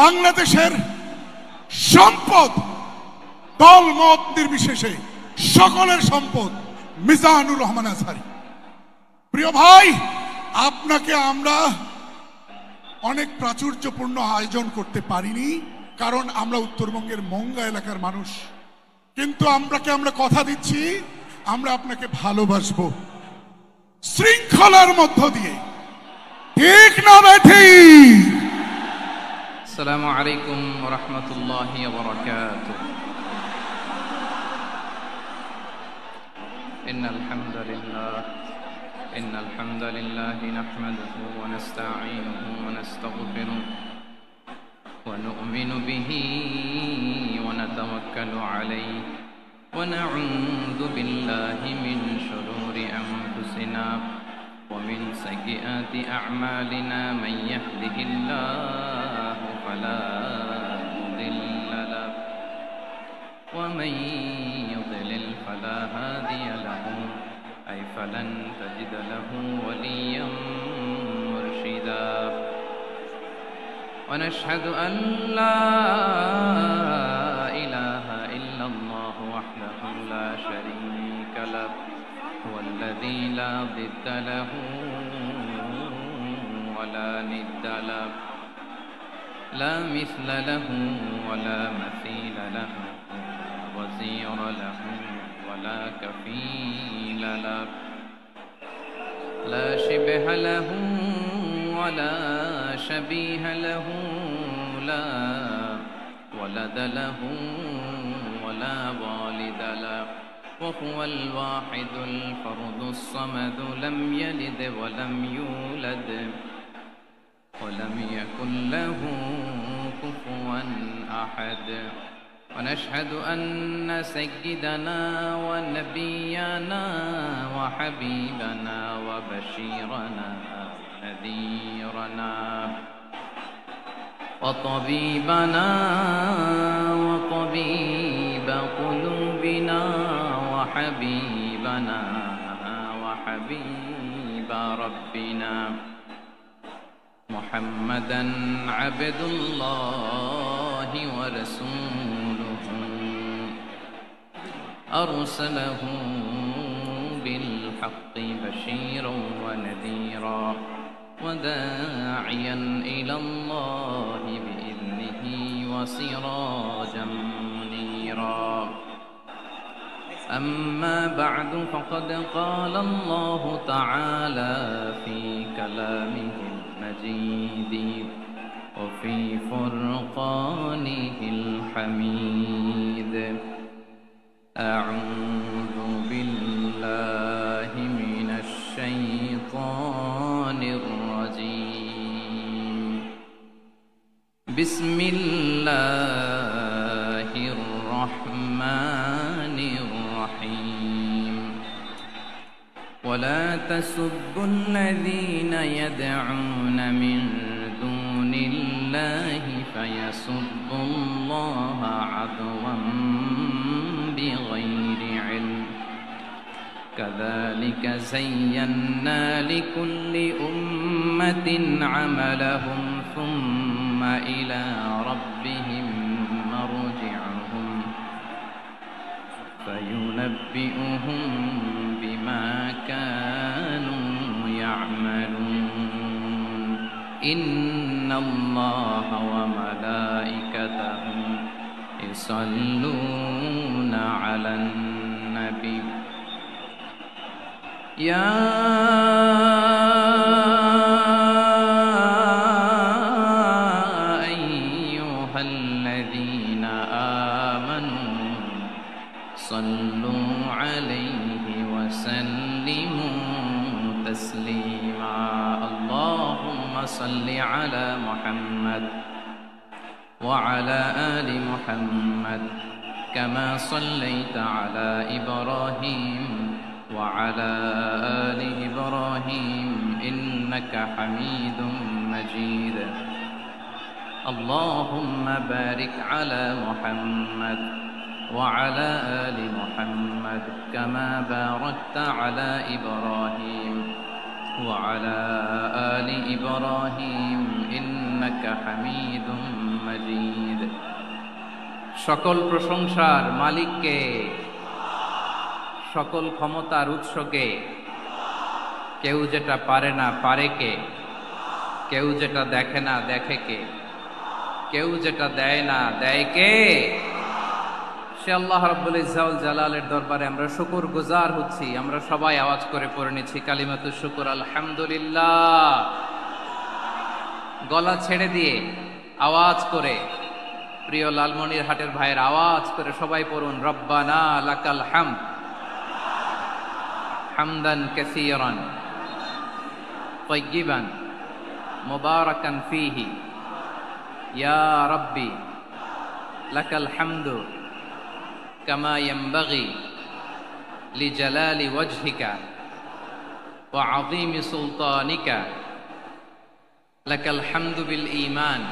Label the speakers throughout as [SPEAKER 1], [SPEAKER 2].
[SPEAKER 1] বাংলাদেশের সম্পদ দল মত নির্বিশেষে সকলের সম্পদ মিজানুর রহমান আজহারী। প্রিয় ভাই, আপনাকে আমরা অনেক প্রাচুর্যপূর্ণ আয়োজন করতে পারিনি, কারণ আমরা উত্তরবঙ্গের মঙ্গা এলাকার মানুষ। কিন্তু আমরা কথা দিচ্ছি, আমরা আপনাকে ভালোবাসবো শৃঙ্খলার মধ্য দিয়ে। ঠিক না বেঠিক?
[SPEAKER 2] আসসালামু আলাইকুম ওয়া রাহমাতুল্লাহি ওয়া বারাকাতুহু। ইন্নাল হামদালিল্লাহি নাহমাদুহু ওয়া নাস্তাঈনুহু ওয়া নাস্তাগফিরুহু ওয়া নু'মিনু বিহি ওয়া নাতাওয়াক্কালু আলাইহি ওয়া না'উযু বিল্লাহি মিন শুরুরি আনফুসিনা ওয়া মিন সাইয়্যাতি আ'মালিনা মান ইয়াহদিহিল্লাহু فلا مضل له ومن يضلل فلا هادي له أي فلن تجد له وليا مرشدا ونشهد أن لا إله إلا الله وحده لا شريك له هو الذي لا ضد له ولا ند له لا مثل له ولا مثيل له وزير له ولا كفيل له لا شبه له ولا شبيه له لا ولد له ولا والد له وهو الواحد الفرد الصمد لم يلد ولم يولد ولم يكن له كفوا أحد ونشهد أن سيدنا ونبينا وحبيبنا وبشيرنا نذيرنا وطبيبنا وطبيب قلوبنا وحبيبنا وحبيب ربنا محمدًا عبد الله ورسوله أرسله بالحق بشيرا ونذيرا وداعيا إلى الله بإذنه وسراجا منيرا أما بعد فقد قال الله تعالى في كلامه المجيد وفي فرقانه الحميد أعوذ بالله من الشيطان الرجيم بسم الله الرحمن الرحيم ولا تسبوا الذين يدعون من دون الله فيسبوا الله عدوا بغير علم كذلك زينا لكل أمة عملهم ثم إلى ربهم مرجعهم فينبئهم بما كانوا يعملون إن الله وملائكته يصلون على النبي يا أيها الذين آمنوا صلوا عليه وسلموا تسليما اللهم صل على محمد وعلى آل محمد كما صليت على إبراهيم وعلى آل إبراهيم إنك حميد مجيد اللهم بارك على محمد وعلى آل محمد كما باركت على إبراهيم وعلى آل إبراهيم إنك حميد مجيد সকল প্রশংসার মালিককে, সকল ক্ষমতার উৎসকে। কেউ যেটা পারে না পারে কে, কেউ যেটা দেখে না দেখে কে, কেউ যেটা দেয় না দেয় কে? সে আল্লাহ রাব্বুল ইজ্জা ওয়াল জালালের দরবারে আমরা শুকর গুজার হচ্ছি। আমরা সবাই আওয়াজ করে পড়ে নিচ্ছি কালিমাতুশ শুকর, আলহামদুলিল্লাহ। গলা ছেড়ে দিয়ে আওয়াজ করে, প্রিয় লালমনিরহাটের ভাইয়ের আওয়াজ করে সবাই পড়ুন, রব্বানা লাকাল হামদ হামদান কাসীরান তাইয়্যিবান মুবারাকান ফীহি ইয়া রাব্বি লাকাল হামদু কামা ইয়ানবাগি লিজালালি ওয়াজহিকা ওয়া আযীমি সুলতানিকা। লাকাল হামদু বিল ঈমান,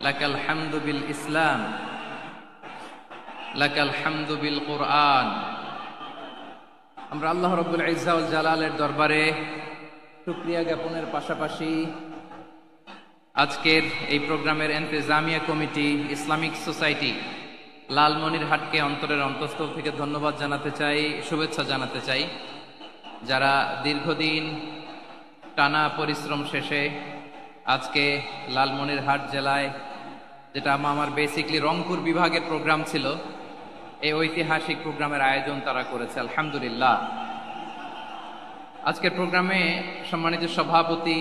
[SPEAKER 2] লাকাল হামদু বিল ইসলাম, লাকাল হামদু বিল কুরআন। আমরা আল্লাহ রাব্বুল ইজ্জা ওয়াল জালালের দরবারে শুকরিয়া জ্ঞাপনের পাশাপাশি আজকের এই প্রোগ্রামের ইন্তেজামিয়া কমিটি, ইসলামিক সোসাইটি লালমনিরহাটকে অন্তরের অন্তঃস্থল থেকে ধন্যবাদ জানাতে চাই, শুভেচ্ছা জানাতে চাই। যারা দীর্ঘদিন টানা পরিশ্রম শেষে আজকে লালমনিরহাট জেলায়, যেটা আমার বেসিকলি রংপুর বিভাগের প্রোগ্রাম ছিল, এই ঐতিহাসিক প্রোগ্রামের আয়োজন তারা করেছে, আলহামদুলিল্লাহ। আজকের প্রোগ্রামে সম্মানিত সভাপতি,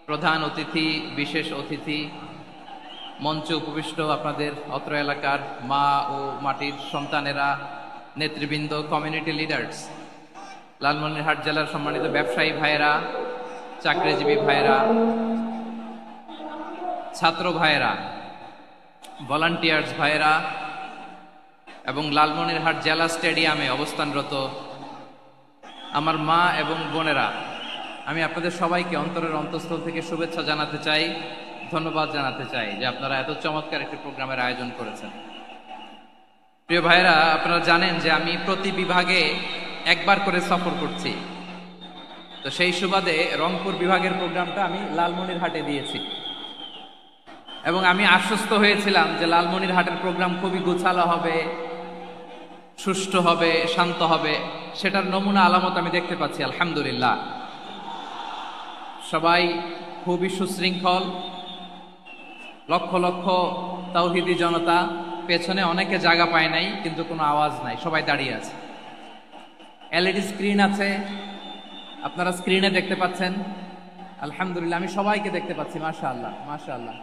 [SPEAKER 2] প্রধান অতিথি, বিশেষ অতিথি, মঞ্চে উপবিষ্ট আপনাদের অত্র এলাকার মা ও মাটির সন্তানেরা, নেতৃবৃন্দ, কমিউনিটি লিডার্স, লালমনিরহাট জেলার সম্মানিত ব্যবসায়ী ভাইয়েরা, চাকরিজীবী ভাইয়েরা, ছাত্র ভাইয়েরা, ভলান্টিয়ার্স ভাইয়েরা এবং লালমনিরহাট জেলা স্টেডিয়ামে অবস্থানরত আমার মা এবং বোনেরা, আমি আপনাদের সবাইকে অন্তরের অন্তঃস্থল থেকে শুভেচ্ছা জানাতে চাই, ধন্যবাদ জানাতে চাই যে আপনারা এত চমৎকার একটি প্রোগ্রামের আয়োজন করেছেন। প্রিয় ভাইয়েরা, আপনারা জানেন যে আমি প্রতি বিভাগে একবার করে সফর করছি। তো সেই সুবাদে রংপুর বিভাগের প্রোগ্রামটা আমি লালমনিরহাটে দিয়েছি এবং আমি আশ্বস্ত হয়েছিলাম যে লালমনিরহাটের প্রোগ্রাম খুবই গোছালো হবে, সুষ্ঠু হবে, শান্ত হবে। সেটার নমুনা আলামত আমি দেখতে পাচ্ছি, আলহামদুলিল্লাহ। সবাই খুবই সুশৃঙ্খল, লক্ষ লক্ষ তাওহীদি জনতা, পেছনে অনেকে জায়গা পায় নাই কিন্তু কোনো আওয়াজ নাই, সবাই দাঁড়িয়ে আছে। এলইডি স্ক্রিন আছে, আপনারা স্ক্রিনে দেখতে পাচ্ছেন, আলহামদুলিল্লাহ। আমি সবাইকে দেখতে পাচ্ছি, মাশাআল্লাহ মাশাআল্লাহ।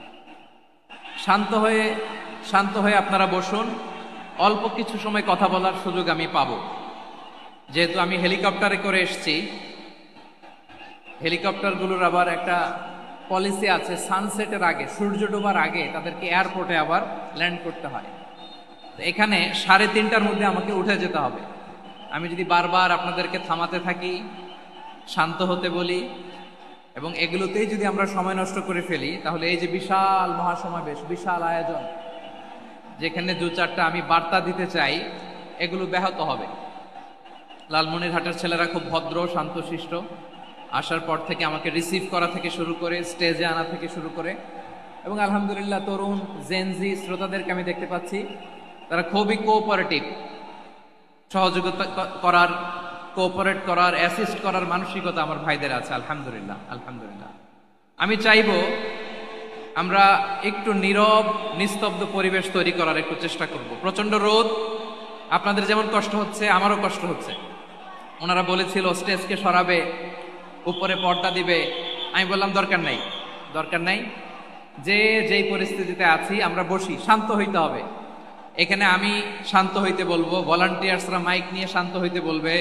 [SPEAKER 2] শান্ত হয়ে আপনারা বসুন, অল্প কিছু সময় কথা বলার সুযোগ আমি পাবো। যেহেতু আমি হেলিকপ্টারে করে এসেছি, হেলিকপ্টারগুলোর আবার একটা পলিসি আছে, সানসেটের আগে, সূর্য ডোবার আগে তাদেরকে এয়ারপোর্টে আবার ল্যান্ড করতে হয়। এখানে 3:30টার মধ্যে আমাকে উঠে যেতে হবে। আমি যদি বারবার আপনাদেরকে থামাতে থাকি, শান্ত হতে বলি এবং এগুলোতেই যদি আমরা সময় নষ্ট করে ফেলি, তাহলে এই যে বিশাল মহাসমাবেশ, বিশাল আয়োজন, যেখানে 2-4টা আমি বার্তা দিতে চাই, এগুলো ব্যাহত হবে। লালমনিরহাটের ছেলেরা খুব ভদ্র, শান্তশিষ্ট। আসার পর থেকে আমাকে রিসিভ করা থেকে শুরু করে, স্টেজে আনা থেকে শুরু করে, এবং আলহামদুলিল্লাহ তরুণ জেনজি শ্রোতাদেরকে আমি দেখতে পাচ্ছি, তারা খুবই কোঅপারেটিভ। সহযোগিতা করার, কোঅপারেট করার, অ্যাসিস্ট করার মানসিকতা আমার ভাইদের আছে, আলহামদুলিল্লাহ আলহামদুলিল্লাহ। আমি চাইবো আমরা একটু নীরব, নিস্তব্ধ পরিবেশ তৈরি করার একটু চেষ্টা করব। প্রচন্ড রোদ, আপনাদের যেমন কষ্ট হচ্ছে আমারও কষ্ট হচ্ছে। ওনারা বলেছিল স্টেজকে সরাবে, উপরে পর্দা দিবে। আমি বললাম দরকার নাই, যে যেই পরিস্থিতিতে আছি আমরা বসি, শান্ত হইতে হবে। এখানে আমি শান্ত হইতে বলবো, ভলান্টিয়ার্সরা মাইক নিয়ে শান্ত হইতে বলবে,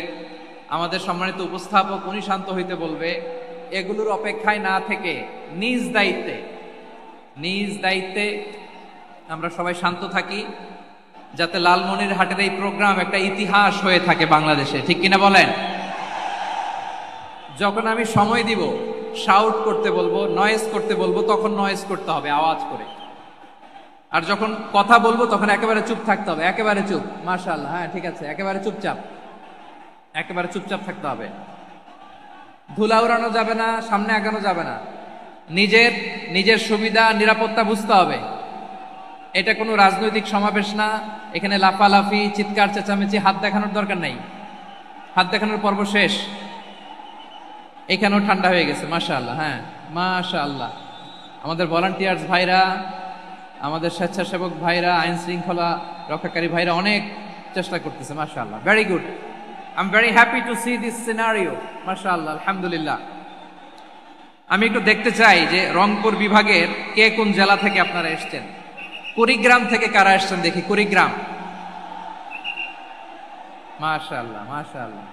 [SPEAKER 2] আমাদের সম্মানিত উপস্থাপক উনি শান্ত হইতে বলবে। এগুলোর অপেক্ষায় না থেকে নিজ দায়িত্বে আমরা সবাই শান্ত থাকি, যাতে লালমনিরহাটের এই প্রোগ্রাম একটা ইতিহাস হয়ে থাকে বাংলাদেশে, ঠিক কিনা বলেন? যখন আমি সময় দিব, শাউট করতে বলবো, নয়েজ করতে বলবো, তখন নয়েজ করতে হবে আওয়াজ করে। আর যখন কথা বলবো তখন একেবারে চুপ থাকতে হবে, একেবারে চুপ। মাশাআল্লাহ, হ্যাঁ ঠিক আছে, একেবারে চুপচাপ থাকতে হবে। ধুলা উড়ানো যাবে না, সামনে আগানো যাবে না। নিজের সুবিধা, নিরাপত্তা বুঝতে হবে। এটা কোনো রাজনৈতিক সমাবেশ না, এখানে লাফালাফি চিৎকার চেঁচামেচি হাত দেখানোর দরকার নাই। হাত দেখানোর পর্ব শেষ। এখানেও ঠান্ডা হয়ে গেছে মাশাআল্লাহ। হ্যাঁ মাশাআল্লাহ, আমাদের ভলান্টিয়ার্স ভাইরা, আমাদের স্বেচ্ছাসেবক ভাইরা, আইন শৃঙ্খলা রক্ষাকারী ভাইরা অনেক চেষ্টা করতেছে মাশাআল্লাহ। Very good, I am very happy to C this scenario মাশাআল্লাহ, আলহামদুলিল্লাহ। আমি একটু দেখতে চাই যে রংপুর বিভাগের কে কোন জেলা থেকে আপনারা এসছেন। কুড়িগ্রাম থেকে কারা এসছেন দেখি, কুড়িগ্রাম। মাশাআল্লাহ মাশাআল্লাহ।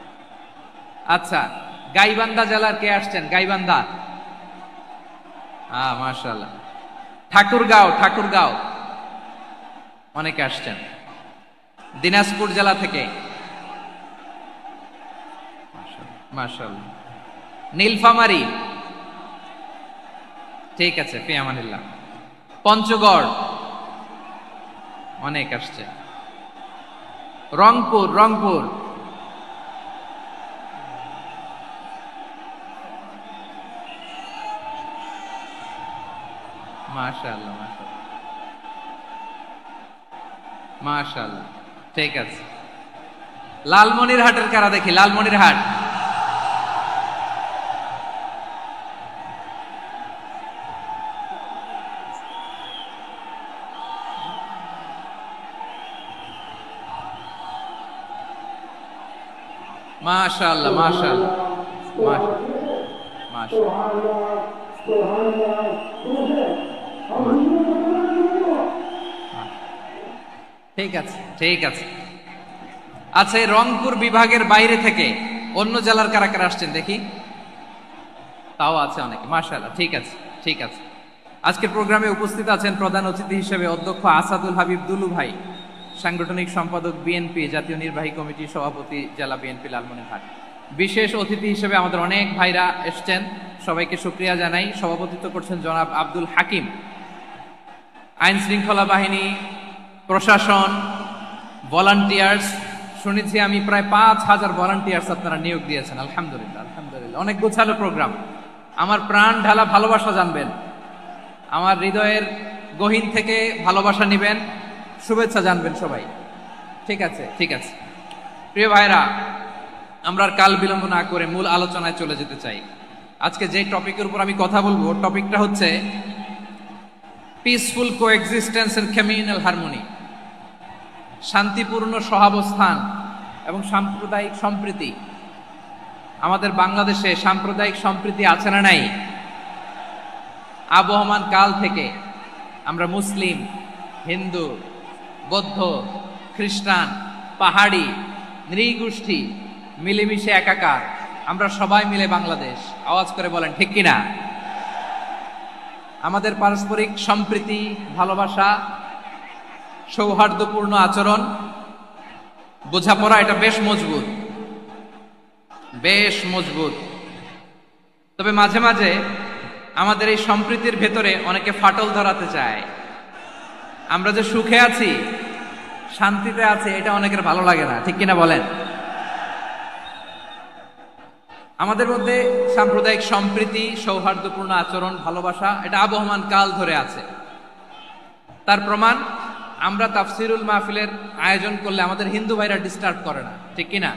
[SPEAKER 2] আচ্ছা, গাইবান্ধা জেলার কে আসছেন? গাইবান্ধা, মাশাআল্লাহ। ঠাকুরগাঁও অনেকে আসছেন। দিনাজপুর জেলা থেকে মাশাআল্লাহ। নীলফামারী, ঠিক আছে, ফি আমানিল্লাহ। পঞ্চগড় অনেক আসছে। রংপুর মাশাআল্লাহ মাশাআল্লাহ, ঠিক আছে। লালমনিরহাটের কারা দেখি, লালমনিরহাট। মাশাআল্লাহ মাশাআল্লাহ মাশাআল্লাহ। ঠিক আছে ঠিক আছে। আচ্ছা, এই রংপুর বিভাগের বাইরে থেকে অন্য জেলার কারা কারা আসছেন দেখি। তাও আছে অনেকে, মাশাআল্লাহ, ঠিক আছে ঠিক আছে। আজকের প্রোগ্রামে উপস্থিত আছেন প্রধান অতিথি হিসেবে অধ্যক্ষ আসাদুল হাবিব দুলু ভাই, সাংগঠনিক সম্পাদক বিএনপি, জাতীয় নির্বাহী কমিটির সভাপতি জেলা বিএনপি লালমনিরহাট। বিশেষ অতিথি হিসেবে আমাদের অনেক ভাইরা এসছেন, সবাইকে শুকরিয়া জানাই। সভাপতিত্ব করছেন জনাব আব্দুল হাকিম। আইন শৃঙ্খলা বাহিনী, প্রশাসন, ভলান্টিয়ার্স, শুনেছি আমি প্রায় ৫,০০০ ভলান্টিয়ার্স আপনারা নিয়োগ দিয়েছেন, আলহামদুলিল্লাহ আলহামদুলিল্লাহ। অনেক গোছালো প্রোগ্রাম। আমার প্রাণ ঢালা ভালোবাসা জানবেন, আমার হৃদয়ের গহীন থেকে ভালোবাসা নিবেন, শুভেচ্ছা জানবেন সবাই। ঠিক আছে ঠিক আছে। প্রিয় ভাইরা, আমরা আর কাল বিলম্ব না করে মূল আলোচনায় চলে যেতে চাই। আজকে যে টপিকের উপর আমি কথা বলবো, টপিকটা হচ্ছে peaceful coexistence and communal harmony, শান্তিপূর্ণ সহাবস্থান এবং সাম্প্রদায়িক সম্প্রীতি। আমাদের বাংলাদেশে সাম্প্রদায়িক সম্প্রীতি আছে না নাই? আবহমান কাল থেকে আমরা মুসলিম, হিন্দু, বৌদ্ধ, খ্রিস্টান, পাহাড়ি, নৃগোষ্ঠী মিলেমিশে একাকার, আমরা সবাই মিলে বাংলাদেশ। আওয়াজ করে বলেন ঠিক কিনা? আমাদের পারস্পরিক সম্প্রীতি, ভালোবাসা, সৌহার্দ্যপূর্ণ আচরণ, বোঝাপড়া, এটা বেশ মজবুত, বেশ মজবুত। তবে মাঝে মাঝে আমাদের এই সম্প্রীতির ভেতরে অনেকে ফাটল ধরাতে চায়। আমরা যে সুখে আছি, শান্তিতে আছি, এটা অনেকের ভালো লাগে না, ঠিক কিনা বলেন? আমাদের মধ্যে সাম্প্রদায়িক সম্প্রীতি, সৌহার্দ্যপূর্ণ আচরণ, ভালোবাসা, এটা আবহমান কাল ধরে আছে। তার প্রমাণ, আমরা তাফসিরুল মাহফিলের আয়োজন করলে আমাদের হিন্দু ভাইরা ডিস্টার্ব করে না, ঠিক কিনা?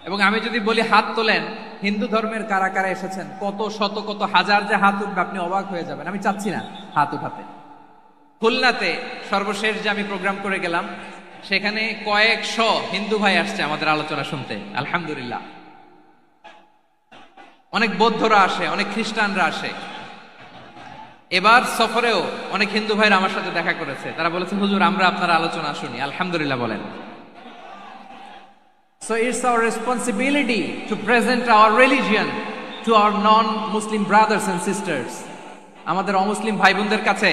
[SPEAKER 2] এবং আমি যদি বলি হাত তোলেন, হিন্দু ধর্মের কারা কারা এসেছেন, কত শত কত হাজার যে হাত উঠবে, আপনি অবাক হয়ে যাবেন। আমি চাচ্ছি না হাত উঠাতে। খুলনাতে সর্বশেষ যে আমি প্রোগ্রাম করে গেলাম, সেখানে কয়েকশ হিন্দু ভাই আসছে আমাদের আলোচনা শুনতে, আলহামদুলিল্লাহ। অনেক বৌদ্ধরা আসে, অনেক খ্রিস্টানরা আসে। এবার সফরেও অনেক হিন্দু ভাইরা আমার সাথে দেখা করেছে, তারা বলেছে হুজুর আমরা আপনার আলোচনা শুনি, আলহামদুলিল্লাহ বলেন। So it's our responsibility to present our religion to our non-Muslim brothers and sisters. আমাদের অমুসলিম ভাই বোনদের কাছে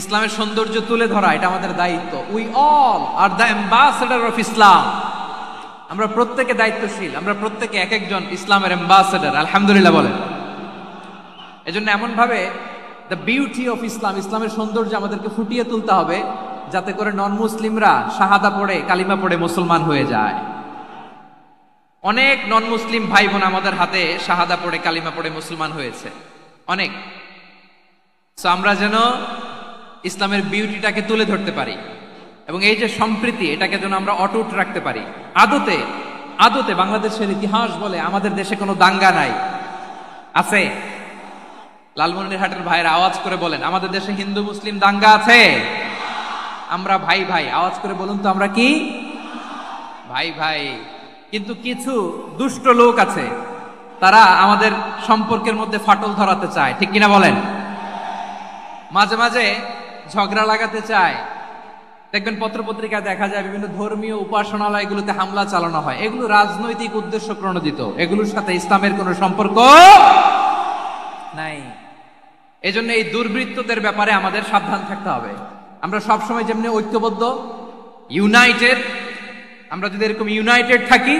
[SPEAKER 2] ইসলামের সৌন্দর্য তুলে ধরা, এটা আমাদের দায়িত্ব। We all are the ambassador of Islam. আমরা প্রত্যেকে দায়িত্বশীল, আমরা প্রত্যেকে এক একজন ইসলামের অ্যাম্বাসেডর, আলহামদুলিল্লাহ বলেন। এজন্য এমন ভাবে দ্য বিউটি অফ ইসলাম, ইসলামের সৌন্দর্য আমাদেরকে ফুটিয়ে তুলতে হবে, যাতে করে নন মুসলিমরা শাহাদা পড়ে, কালিমা পড়ে মুসলমান হয়ে যায়। অনেক নন মুসলিম ভাই বোন আমাদের হাতে শাহাদা পড়ে, কালিমা পড়ে মুসলমান হয়েছে, অনেক। সো আমরা যেন ইসলামের বিউটিটাকে তুলে ধরতে পারি, এবং এই যে সম্প্রীতি, এটাকে যেন আমরা অটুট রাখতে পারি। আদতে আদতে বাংলাদেশের ইতিহাস বলে আমাদের দেশে কোনো দাঙ্গা নাই, আছে? লালমনিরহাটের ভাইয়ের আওয়াজ করে বলেন, আমাদের দেশে হিন্দু মুসলিম দাঙ্গা আছে? আমরা ভাই ভাই, আওয়াজ করে বলুন তো, আমরা কি ভাই ভাই? কিন্তু কিছু দুষ্ট লোক আছে, তারা আমাদের সম্পর্কের মধ্যে ফাটল ধরাতে চায়, ঠিক কিনা বলেন? মাঝে মাঝে ঝগড়া লাগাতে চায়। দেখবেন পত্রপত্রিকায় দেখা যায় বিভিন্ন ধর্মীয় উপাসনালয়গুলোতে হামলা চালানো হয়। এগুলো রাজনৈতিক উদ্দেশ্য প্রণোদিত, এগুলোর সাথে ইসলামের কোনো সম্পর্ক নাই। এজন্য এই দুর্বৃত্তদের ব্যাপারে আমাদের সাবধান থাকতে হবে। আমরা সবসময় যেমনি ঐক্যবদ্ধ, ইউনাইটেড, আমরা যদি এরকম ইউনাইটেড থাকি,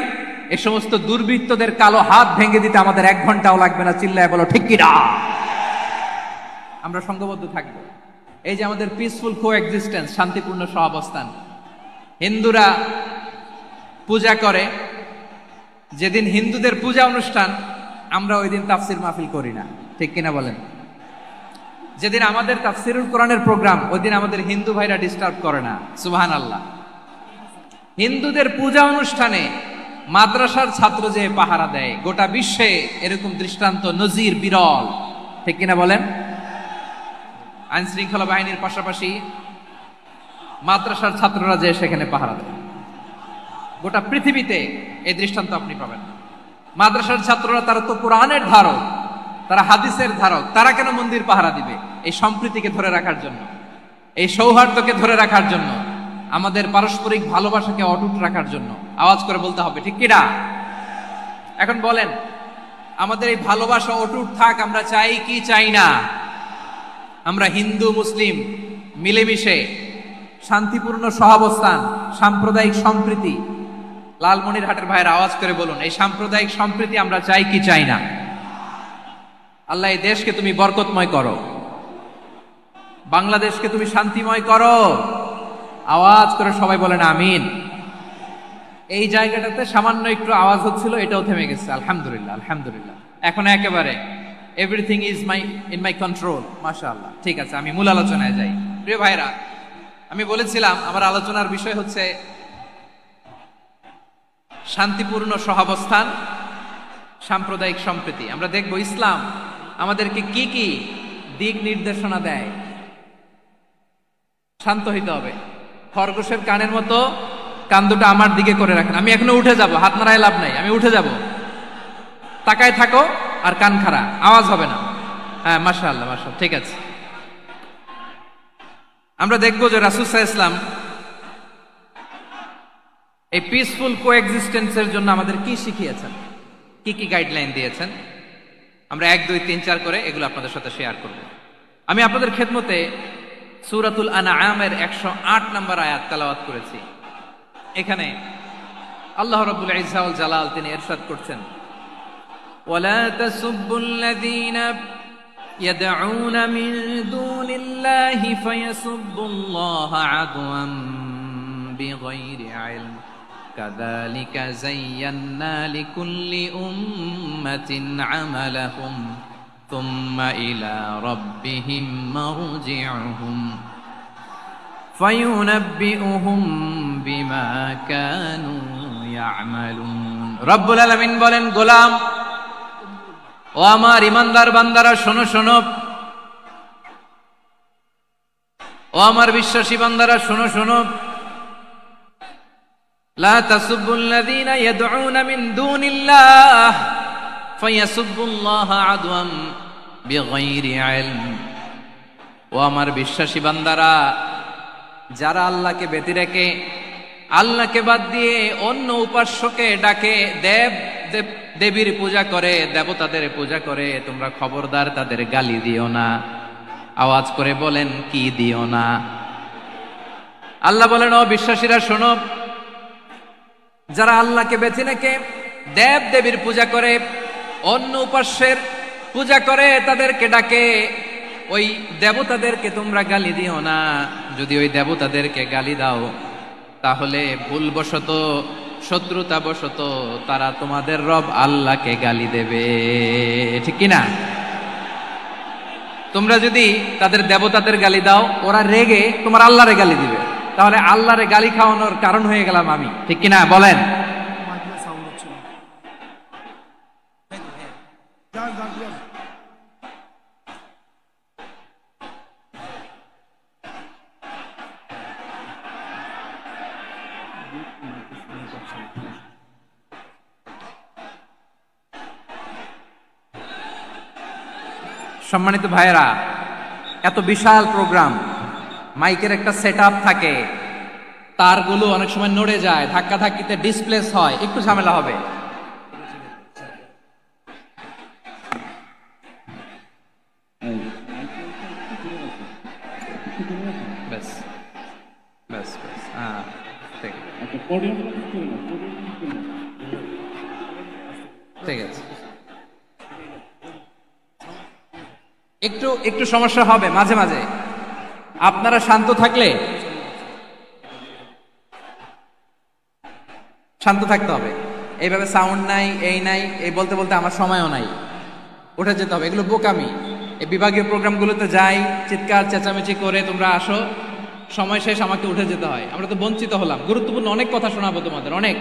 [SPEAKER 2] এই সমস্ত দুর্বৃত্তদের কালো হাত ভেঙে দিতে আমাদের 1 ঘন্টাও লাগবে না। চিল্লায় বলো ঠিক কিনা? আমরা সংঘবদ্ধ থাকবো। এই যে আমাদের পিসফুল কোএক্সিস্টেন্স, শান্তিপূর্ণ সহাবস্থান। হিন্দুরা পূজা করে, যেদিন হিন্দুদের পূজা অনুষ্ঠান, আমরা ওই দিন তাফসির মাহফিল করি না, ঠিক কিনা বলেন? যেদিন আমাদের তাফসিরুল কোরআনের প্রোগ্রাম, ওই দিন আমাদের হিন্দু ভাইরা ডিস্টার্ব করে না। সুবহানাল্লাহ। হিন্দুদের পূজা অনুষ্ঠানে মাদ্রাসার ছাত্র যে পাহারা দেয়, গোটা বিশ্বে এরকম দৃষ্টান্ত নজির বিরল, ঠিক কিনা বলেন? আইন শৃঙ্খলা বাহিনীর পাশাপাশি মাদ্রাসার ছাত্ররা যে সেখানে পাহারা দেয়, গোটা পৃথিবীতে এই দৃষ্টান্ত আপনি পাবেন। মাদ্রাসার ছাত্ররা, তারা তো কোরআনের ধারক, তারা হাদিসের ধারক, তারা কেন মন্দির পাহারা দিবে? এই সম্প্রীতিকে ধরে রাখার জন্য, এই সৌহার্দ্যকে ধরে রাখার জন্য, আমাদের পারস্পরিক ভালোবাসাকে অটুট রাখার জন্য। আওয়াজ করে বলতে হবে, ঠিক কিনা? এখন বলেন, আমাদের এই ভালোবাসা অটুট থাক, আমরা চাই কি চাই না? আমরা হিন্দু মুসলিম মিলেমিশে শান্তিপূর্ণ সহাবস্থান, সাম্প্রদায়িক সম্প্রীতি। লালমনিরহাটের ভাইয়ের আওয়াজ করে বলুন, এই সাম্প্রদায়িক সম্প্রীতি আমরা চাই কি চাই না? আল্লাহ এই দেশকে তুমি বরকতময় করো, বাংলাদেশকে তুমি শান্তিময় করো। আওয়াজ করে সবাই বলেন আমিন। এই জায়গাটাতে সামান্য একটু আওয়াজ হচ্ছিল, এটাও থেমে গেছে। আলহামদুলিল্লাহ, আলহামদুলিল্লাহ। এখন একেবারে everything is in my control. মাশাআল্লাহ। ঠিক আছে, আমি মূল আলোচনায় যাই। প্রিয় ভাইরা, আমি বলেছিলাম আমার আলোচনার বিষয় হচ্ছে শান্তিপূর্ণ সহাবস্থান, সাম্প্রদায়িক সম্প্রীতি। আমরা দেখব ইসলাম আমাদেরকে কি কি দিক নির্দেশনা দেয়। শান্ত হইতে হবে। খরগোশের কানের মতো কান দুটো আমার দিকে করে রাখেন। আমি এখনো উঠে যাব, হাত নাড়ায় লাভ নাই, আমি উঠে যাব। তাকায় থাকো আর কান খাড়া, আওয়াজ হবে না। হ্যাঁ, মাশাআল্লাহ, মাশাআল্লাহ, ঠিক আছে। আমরা দেখব যে রাসূল সাল্লাল্লাহু আলাইহি ওয়াসাল্লাম এই পিসফুল কোএক্সিস্টেন্সের জন্য আমাদের কি শিখিয়েছেন, কি কি গাইডলাইন দিয়েছেন। আমরা 1, 2, 3, 4 করে এগুলো আপনাদের সাথে শেয়ার করব। আমি আপনাদের খেদমতে সূরাতুল আনআমের 108 নম্বর আয়াত তেলাওয়াত করেছি। এখানে আল্লাহ রাব্বুল ইজ্জা ওয়াল জালাল তিনি ইরশাদ করছেন, ওয়ালা তাসুব্বুল্লাযীনা ইয়াদউনা মিন দুনিল্লাহি ফায়াসুব্বুল্লাহা আদওয়ান বিগাইরি ইলম কাযালিকা যায়্যান্না লিকুল্লি উম্মাতিন আমালাহুম থুম্মা ইলা রাব্বিহিম মারজিউহুম ফায়ুনাব্বিউহুম বিমা কানু ইয়ামালুন। রব্বুল আলামিন বলেন, গোলাম ও আমার ইমানদার বান্দারা, শোনো শোনো, ও আমার বিশ্বাসী বান্দারা, শোনো শোনো। লা তাসুব্বুল্লাযীনা ইয়াদউনা মিন দুনিল্লাহ ফায়াসুব্বুল্লাহা আদওয়ান বিগাইরি ইলম। ও আমার বিশ্বাসী বান্দারা, যারা আল্লাহকে ব্যতি রেখে, আল্লাহকে বাদ দিয়ে অন্য উপাস্যকে ডাকে, দেবীর পূজা করে, দেবতাদের পূজা করে, তোমরা খবরদার তাদের গালি দিও না। আওয়াজ করে বলেন, কি দিও না? আল্লাহ বলেন, ও বিশ্বাসীরা শোনো, যারা আল্লাহকে বেছে রেখে দেব দেবীর পূজা করে, অন্য উপাস্যের পূজা করে, তাদেরকে ডাকে, ওই দেবতাদেরকে তোমরা গালি দিও না। যদি ওই দেবতাদেরকে গালি দাও, তাহলে ভুলবশত, শত্রুতাবশত তারা তোমাদের রব আল্লাহকে গালি দেবে, ঠিক কিনা? তোমরা যদি তাদের দেবতাদের গালি দাও, ওরা রেগে তোমার আল্লাহরে গালি দিবে, তাহলে আল্লাহরে গালি খাওয়ানোর কারণ হয়ে গেলাম আমি, ঠিক কিনা বলেন? সম্মানিত ভাইয়েরা, এত বিশাল প্রোগ্রাম, মাইকের একটা সেটআপ থাকে, তারগুলো অনেক সময় নড়ে যায়, ধাক্কা ধাক্কিতে ডিসপ্লেস হয়, একটু ঝামেলা হবে। ব্যাস ব্যাস ব্যাস, হ্যাঁ ঠিক আছে। একটু একটু সমস্যা হবে মাঝে মাঝে, আপনারা শান্ত থাকলে, শান্ত থাকতে হবে। এইভাবে সাউন্ড নাই, এই নাই, এই বলতে বলতে আমার সময়ও নাই, উঠে যেতে হবে, এগুলো বোকামি। এই বিভাগীয় প্রোগ্রামগুলোতে যাই, চিৎকার চেঁচামেচি করে তোমরা আসো, সময় শেষ, আমাকে উঠে যেতে হয়, আমরা তো বঞ্চিত হলাম। গুরুত্বপূর্ণ অনেক কথা শোনাবো তোমাদের, অনেক।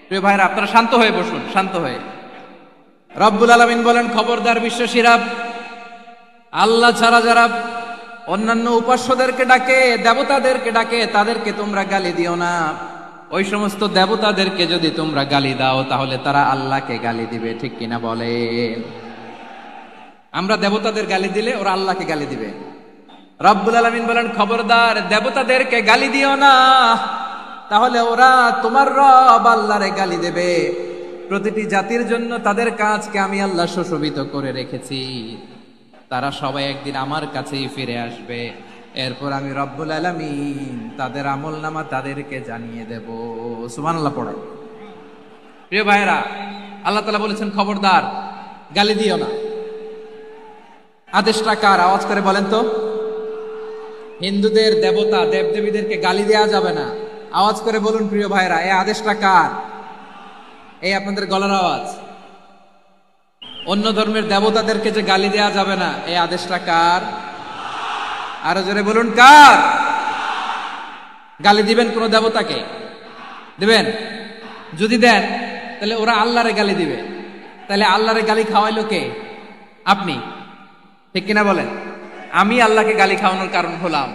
[SPEAKER 2] প্রিয় ভাইরা, আপনারা শান্ত হয়ে বসুন, শান্ত হয়ে। রব্বুল আলামিন বলেন, খবরদার বিশ্বাসীরা, আল্লাহ ছাড়া যারা অন্যান্য উপাস্যদেরকে ডাকে, দেবতাদেরকে ডাকে, তাদেরকে তোমরা গালি দিও না। ওই সমস্ত দেবতাদেরকে যদি তোমরা গালি দাও, তাহলে তারা আল্লাহকে গালি দিবে, ঠিক কিনা বলেন? আমরা দেবতাদের গালি দিলে ওরা আল্লাহকে গালি দিবে। রব্বুল আলামিন বলেন, খবরদার দেবতাদেরকে গালি দিও না, তাহলে ওরা তোমার রব আল্লাহরে গালি দেবে। প্রতিটি জাতির জন্য তাদের কাজকে আমি আল্লাহ সুশোভিত করে রেখেছি, তারা সবাই একদিন আমার কাছেই ফিরে আসবে, এরপর আমি রব্বুল আলামিন তাদের আমলনামা তাদেরকে জানিয়ে দেব। সুবহানাল্লাহ পড়ে। প্রিয় ভাইরা, আল্লাহ তাআলা বলেছেন, খবরদার গালি দিও না। আদেশটা কার? আওয়াজ করে বলেন তো। হিন্দুদের দেবতা দেবদেবীদেরকে গালি দেওয়া যাবে না, আওয়াজ করে বলুন প্রিয় ভাইরা, এই আদেশটা কার? এই আপনাদের গলার আওয়াজ। অন্য ধর্মের দেবতাদেরকে যে গালি দেওয়া যাবে না, এই আদেশটা কার? আরো জোরে বলুন, কার? গালি দিবেন কোন দেবতাকে? দিবেন? যদি দেন তাহলে ওরা আল্লাহরে গালি দিবে, তাহলে আল্লাহরে গালি খাওয়াইলো কে? আপনি, ঠিক কিনা বলেন? আমি আল্লাহকে গালি খাওয়ানোর কারণ হলাম,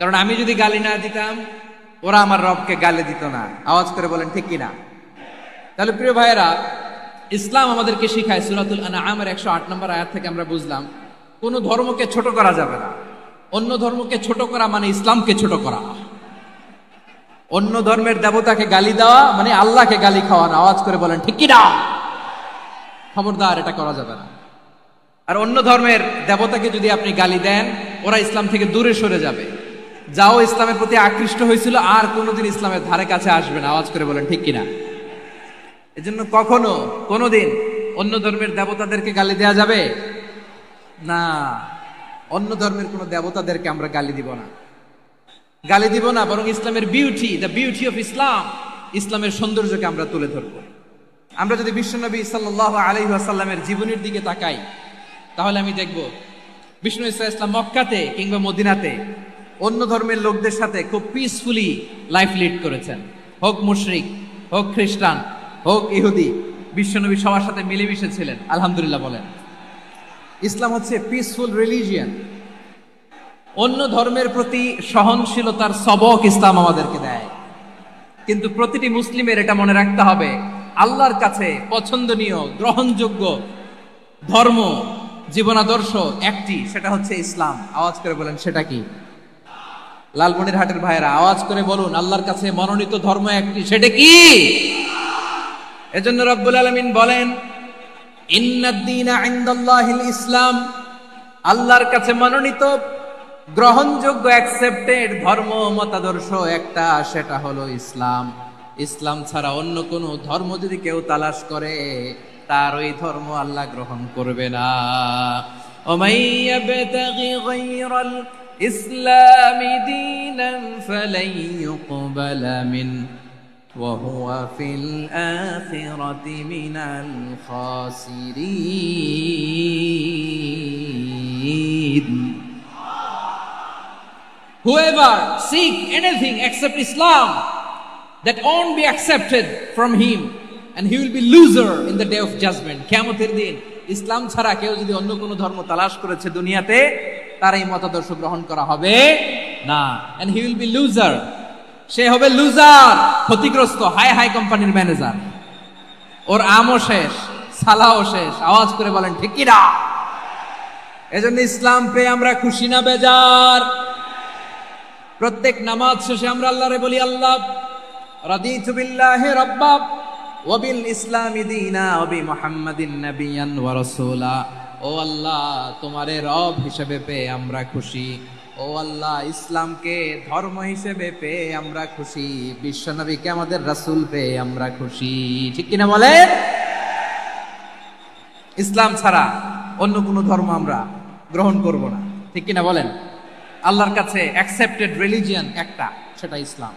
[SPEAKER 2] কারণ আমি যদি গালি না দিতাম, ওরা আমার রবকে গালি দিত না। আওয়াজ করে বলেন ঠিক কিনা? তাহলে প্রিয় ভাইয়েরা, ইসলাম আমাদেরকে শিখায়, সূরাতুল আনআমের 108 নম্বর আয়াত থেকে আমরা বুঝলাম, কোন ধর্মকে ছোট করা যাবে না। অন্য ধর্মকে ছোট করা মানে ইসলামকে ছোট করা। অন্য ধর্মের দেবতাকে গালি দেওয়া মানে আল্লাহকে গালি খাওয়ানো। আওয়াজ করে বলেন ঠিক কিনা? খবরদার, এটা করা যাবে না। আর অন্য ধর্মের দেবতাকে যদি আপনি গালি দেন, ওরা ইসলাম থেকে দূরে সরে যাবে। যাও ইসলামের প্রতি আকৃষ্ট হয়েছিল, আর কোনোদিন ইসলামের ধারে কাছে আসবে না। আওয়াজ করে বলেন ঠিক কিনা? এজন্য কখনো কোনোদিন অন্য ধর্মের দেবতাদেরকে গালি দেয়া যাবে না। অন্য ধর্মের কোন দেবতাদেরকে আমরা গালি দিব না, গালি দিব না, বরং ইসলামের beauty, the beauty of Islam, ইসলামের সৌন্দর্যকে আমরা তুলে ধরব। আমরা যদি বিশ্বনবী সাল্লাল্লাহু আলাইহি ওয়াসাল্লামের জীবনের দিকে তাকাই, তাহলে আমি দেখব বিষ্ণু ইসলাম মক্কাতে কিংবা মদিনাতে অন্য ধর্মের লোকদের সাথে খুব পিসফুলি লাইফ লিড করেছেন। হোক মুশরিক, হোক খ্রিস্টান, হোক ইহুদি, বিশ্বনবী সবার সাথে মিলেমিশে ছিলেন। আলহামদুলিল্লাহ বলেন। ইসলাম হচ্ছে পিসফুল রিলিজিয়ান। অন্য ধর্মের প্রতি সহনশীলতার সবক ইসলাম আমাদেরকে দেয়। কিন্তু প্রতিটি মুসলিমের এটা মনে রাখতে হবে, আল্লাহর কাছে পছন্দনীয় গ্রহণযোগ্য ধর্ম, জীবনাদর্শ একটি, সেটা হচ্ছে ইসলাম। আওয়াজ করে বলেন সেটা কি? লালমনিরহাটের ভাইয়েরা আওয়াজ করে বলুন, আল্লাহর কাছে মনোনীত ধর্ম একটি, সেটা কি? এজন্য রব্বুল আলামিন বলেন, ইন্নাদ-দীনা ইনদাল্লাহিল ইসলাম, আল্লাহর কাছে মনোনীত গ্রহণযোগ্য অ্যাকসেপ্টেড ধর্ম মতাদর্শ একটা, সেটা হলো ইসলাম। ইসলাম ছাড়া অন্য কোন ধর্ম যদি কেউ তালাশ করে, তার ওই ধর্ম আল্লাহ গ্রহণ করবে না। ওমাই ইয়াবতাগি গায়রাল ইসলামি দীনান ফালাই ইউকবালা মিন وهو في الآخرة من الخاسرين. Whoever seek anything except Islam, that won't be accepted from him, and he will be loser in the day of judgment. কিয়ামতের দিন ইসলাম ছাড়া কেউ যদি অন্য কোনো ধর্ম তালাশ করেছে দুনিয়াতে, তার এই মতাদর্শ গ্রহণ করা হবে না, and he will be loser. সে হবে লুজার, ক্ষতিগ্রস্ত, হাই হাই কোম্পানির ম্যানেজার। ওর আমও শেষ, সালাও শেষ। আওয়াজ করে বলেন ঠিক কি না? এজন্য ইসলাম পেয়ে আমরা খুশি না বেজার? প্রত্যেক নামাজ শেষে আমরা আল্লাহরে বলি, আল্লাহ রাদিতু বিল্লাহি রাব্বা ওয়া বিল ইসলামি দীনা ওয়া বি মুহাম্মাদিন নাবিয়ান ওয়া রাসূলা। ও আল্লাহ, তোমারে রব হিসেবে পেয়ে আমরা খুশি। ও আল্লাহ, ইসলামকে ধর্ম হিসেবে পেয়ে আমরা খুশি। বিশ্বনবীকে আমাদের রাসূল পেয়ে আমরা খুশি। ঠিক কিনা বলেন? ইসলাম ছাড়া অন্য কোনো ধর্ম আমরা গ্রহণ করব না। ঠিক কিনা বলেন? আল্লাহর কাছে অ্যাকসেপ্টেড রিলিজিয়ন একটা, সেটা ইসলাম।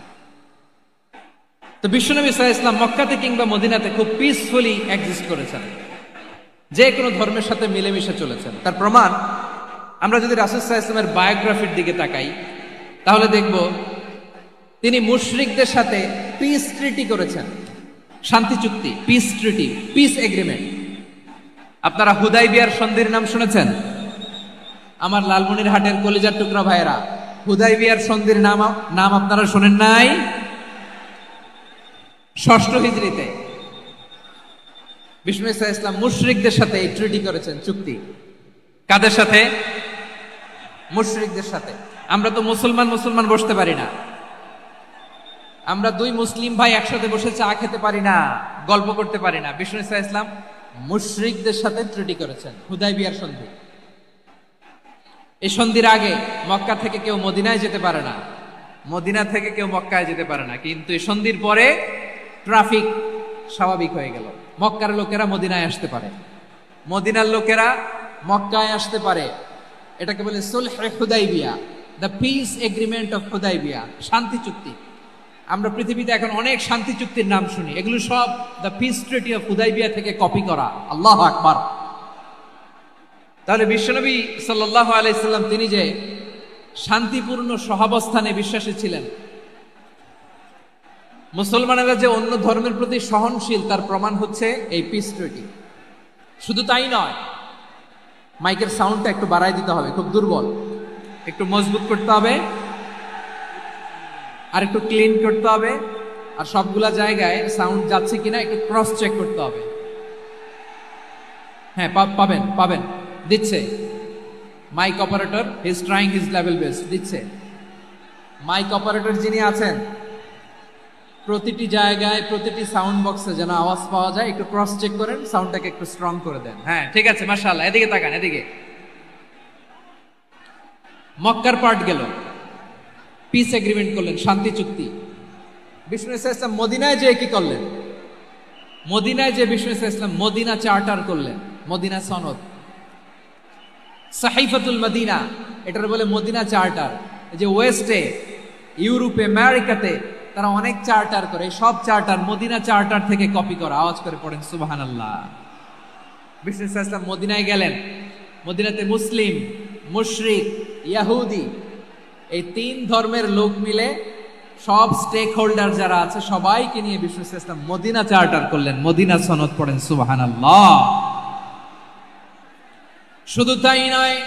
[SPEAKER 2] তো বিশ্বনবী সাল্লাল্লাহু আলাইহি ওয়াসাল্লাম মক্কাতে কিংবা মদিনাতে খুব পিসফুলি এক্সিস্ট করেছেন, যে কোনো ধর্মের সাথে মিলেমিশে চলেছেন। তার প্রমাণ আমরা যদি রাসূল সাল্লাল্লাহু আলাইহি ওয়াসাল্লামের বায়োগ্রাফির দিকে তাকাই, তাহলে দেখব তিনি মুশরিকদের সাথে পিস ট্রিটি করেছেন, শান্তি চুক্তি, পিস ট্রিটি, পিস এগ্রিমেন্ট। আপনারা হুদাইবিয়ার সন্ধির নাম শুনেছেন? আমার লালমনিরহাটের কলিজার টুকরা ভাইয়েরা, হুদাইবিয়ার সন্ধির নাম আপনারা শোনেন নাই? 6ষ্ঠ হিজরিতে বিষ্ণু ইসা ইসলাম মুশরিকদের সাথে এই ট্রিটি করেছেন, চুক্তি। কাদের সাথে? মুশরিকদের সাথে। আমরা তো মুসলমান বসতে পারি না, আমরা দুই মুসলিম ভাই একসাথে বসে চা খেতে পারি না, গল্প করতে পারি না। বিষ্ণু ইসা ইসলাম মুশরিকদের সাথে ট্রিটি করেছেন, হুদাইবিয়ার সন্ধি। এই সন্ধির আগে মক্কা থেকে কেউ মদিনায় যেতে পারে না, মদিনা থেকে কেউ মক্কায় যেতে পারে না। কিন্তু এই সন্ধির পরে ট্রাফিক স্বাভাবিক হয়ে গেল। মক্কার লোকেরা মদিনায় আসতে পারে, মদিনার লোকেরা মক্কায় আসতে পারে। এটাকে বলে সুলহে হুদাইবিয়া, the peace agreement of Hudaibiya, শান্তি চুক্তি। আমরা পৃথিবীতে এখন অনেক শান্তি চুক্তির নাম শুনি, এগুলো সব the piece treaty of Hudaibiya থেকে কপি করা। আল্লাহু আকবার। তাহলে বিশ্বনবী সাল্লাল্লাহু আলাইহি সাল্লাম তিনি যে শান্তিপূর্ণ সহাবস্থানে বিশ্বাসী ছিলেন, মুসলমানেরা যে অন্য ধর্মের প্রতি সহনশীল, তার প্রমাণ হচ্ছে এই পিস ট্রিটি। শুধু তাই নয়, মাইকের সাউন্ডটা একটু বাড়াই দিতে হবে, খুব দুর্বল, একটু মজবুত করতে হবে, আর একটু ক্লিন করতে হবে, আর সবগুলা জায়গায় সাউন্ড যাচ্ছে কিনা একটু ক্রস চেক করতে হবে। হ্যাঁ, পাবেন দিচ্ছে mic operator, he is trying his level best, দিচ্ছে। মাইক অপারেটর যিনি আছেন, প্রতিটি জায়গায় প্রতিটি সাউন্ড বক্সে যেন আওয়াজ পাওয়া যায়, একটু ক্রস চেক করেন, সাউন্ডটাকে একটু স্ট্রং করে দেন। হ্যাঁ, ঠিক আছে, মাশাআল্লাহ। এদিকে তাকান, এদিকে। মক্কার পার্ট গেল, পিস এগ্রিমেন্ট করলেন, শান্তি চুক্তি। বিষ্ণু ইসলাম মদিনায় যে কি করলেন? মদিনায় যে বিষ্ণু ইসলাম মদিনা চার্টার করলেন, মদিনা সনদ, সাহিফাতুল মদিনা, এটার বলে মদিনা চার্টার। যে ওয়েস্টে, ইউরোপে, আমেরিকাতে তারা অনেক চার্টার করে, সব চার্টার মদিনা চার্টার থেকে কপি করা। আওয়াজ করে পড়েন সুবহানাল্লাহ। বিষ্ণু ইসলাম মদিনায় গেলেন, মদিনাতে মুসলিম, মুশরিক, ইহুদি, এই 3 ধর্মের লোক মিলে সব স্টেক হোল্ডার যারা আছে সবাইকে নিয়ে বিষ্ণু ইসলাম মদিনা চার্টার করলেন, মদিনা সনদ। পড়েন সুবহানাল্লাহ। শুধু তাই নয়,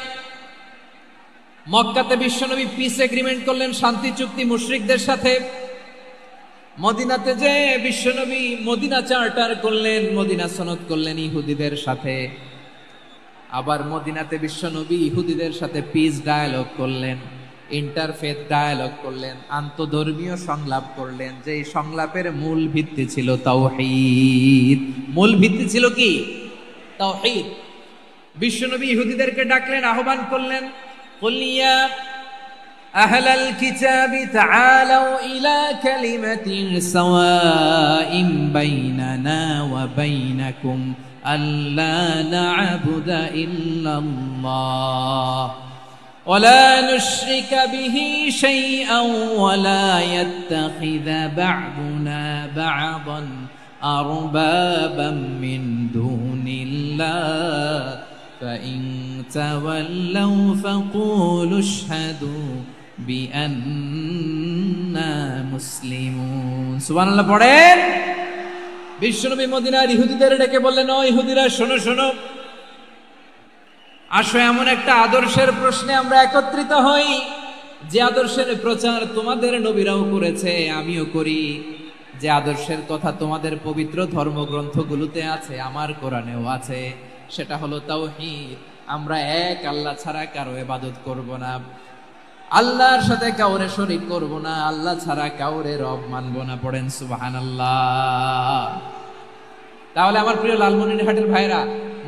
[SPEAKER 2] মক্কাতে বিশ্বনবী পিস এগ্রিমেন্ট করলেন, শান্তি চুক্তি মুশরিকদের সাথে। মদিনাতে যে বিশ্বনবী মদিনা চার্টার করলেন, মদিনা সনদ করলেন ইহুদিদের সাথে। আবার মদিনাতে বিশ্বনবী ইহুদিদের সাথে পিস ডায়ালগ করলেন, ইন্টারফেথ ডায়ালগ করলেন, আন্তধর্মীয় সংলাপ করলেন। যে সংলাপের মূল ভিত্তি ছিল তাওহীদ। মূল ভিত্তি ছিল কি? তাওহীদ। বিশ্বনবী ইহুদিদেরকে ডাকলেন, আহ্বান করলেন, কুল ইয়া আহলাল কিতাবি তাআলাউ ইলা কালিমাতিন সাওয়াইন বাইনানা ওয়া বাইনাকুম আল্লা না'বুদা ইল্লাল্লাহ ولا نشرك به شيئا ولا يتخذ بعضنا بعضا أربابا من دون الله فإن تولوا فقولوا اشهدوا بأننا مسلمون سبحان الله পড়েন বিশ্বনবী মদিনার ইহুদিদের ডেকে বললেন ও ইহুদিরা শোনো শোনো আসো এমন একটা আদর্শের প্রশ্নে আমরা একত্রিত হই যে আদর্শের প্রচার তোমাদের নবীরাও করেছে আমিও করি যে আদর্শের কথা তোমাদের পবিত্র ধর্মগ্রন্থগুলোতে আছে আমার কোরআনেও আছে সেটা হলো তাওহীদ আমরা এক আল্লাহ ছাড়া কারো ইবাদত করব না আল্লাহর সাথে কাউরে শরীক করব না আল্লাহ ছাড়া কাউরে রব মানব না পড়েন সুবহানাল্লাহ তাহলে আমার প্রিয় লালমনিরহাটের ভাইরা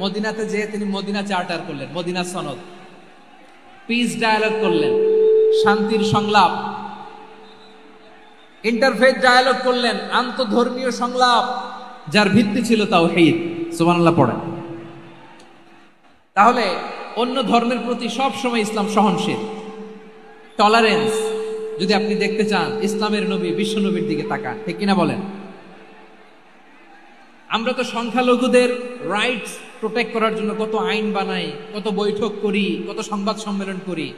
[SPEAKER 2] মদিনাতে যে তিনি মদিনা চার্টার করলেন মদিনা সনদ পিস ডায়ালগ করলেন শান্তির সংলাপ ইন্টারফেথ ডায়ালগ করলেন আন্তঃধর্মীয় সংলাপ যার ভিত্তি ছিল তাওহীদ সুবহানাল্লাহ পড়েন তাহলে অন্য ধর্মের প্রতি সব সময় ইসলাম সহনশীল টলারেন্স যদি আপনি দেখতে চান ইসলামের নবী বিশ্ব নবীর দিকে তাকান ঠিক কিনা বলেন আমরা তো সংখ্যালঘুদের রাইটস প্রোটেক্ট করার জন্য কত আইন বানাই কত বৈঠক করি কত সংবাদ সম্মেলন করি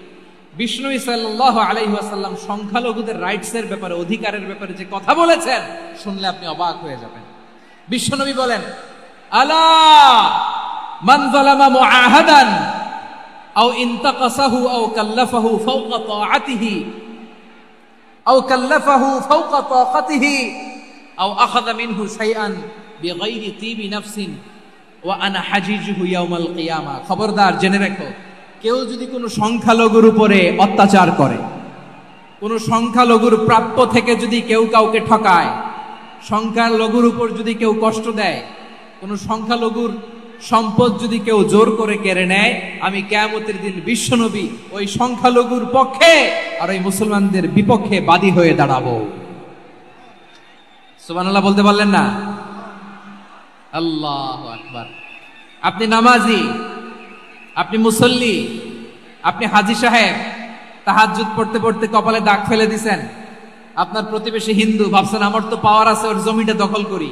[SPEAKER 2] বিষ্ণু সাল্লাল্লাহু আলাইহি ওয়াসাল্লাম সংখ্যালঘুদের রাইটস এর ব্যাপারে অধিকারের ব্যাপারে যে কথা বলেছেন শুনলে আপনি অবাক হয়ে যাবেন বিশ্বনবী বলেন আলা মান যালামা মুআহাদান আও ইনতাকাসাহু আও কাল্লাফাহু ফাওকা তাআতিহি আও কাল্লাফাহু ফাওকা তাকাতিহি আও আখাযা মিনহু শাইআন বিগাইরি তিবি নাফসিন ওয়া আনা হাজিজুহু ইয়াউমাল কিয়ামা খবরদার জেনে রাখো কেউ যদি কোনো সংখ্যালঘুর উপরে অত্যাচার করে কোনো সংখ্যালঘুর প্রাপ্য থেকে যদি কেউ কাউকে ঠকায় সংখ্যালঘুর উপর যদি কেউ কষ্ট দেয় কোনো সংখ্যালঘুর সম্পদ যদি কেউ জোর করে কেড়ে নেয় আমি কিয়ামতের দিন বিশ্বনবী ওই সংখ্যালঘুর পক্ষে আর ওই মুসলমানদের বিপক্ষে বাদী হয়ে দাঁড়াবো সুবহানাল্লাহ বলতে পারলেন না আল্লাহু আকবার আপনি নামাজি আপনি মুসল্লি আপনি হাজী সাহেব তাহাজ্জুদ পড়তে পড়তে কপালে দাগ ফেলে দিবেন আপনার প্রতিবেশী হিন্দু ভাবছেন আমার তো পাওয়ার আছে ওর জমিটা দখল করি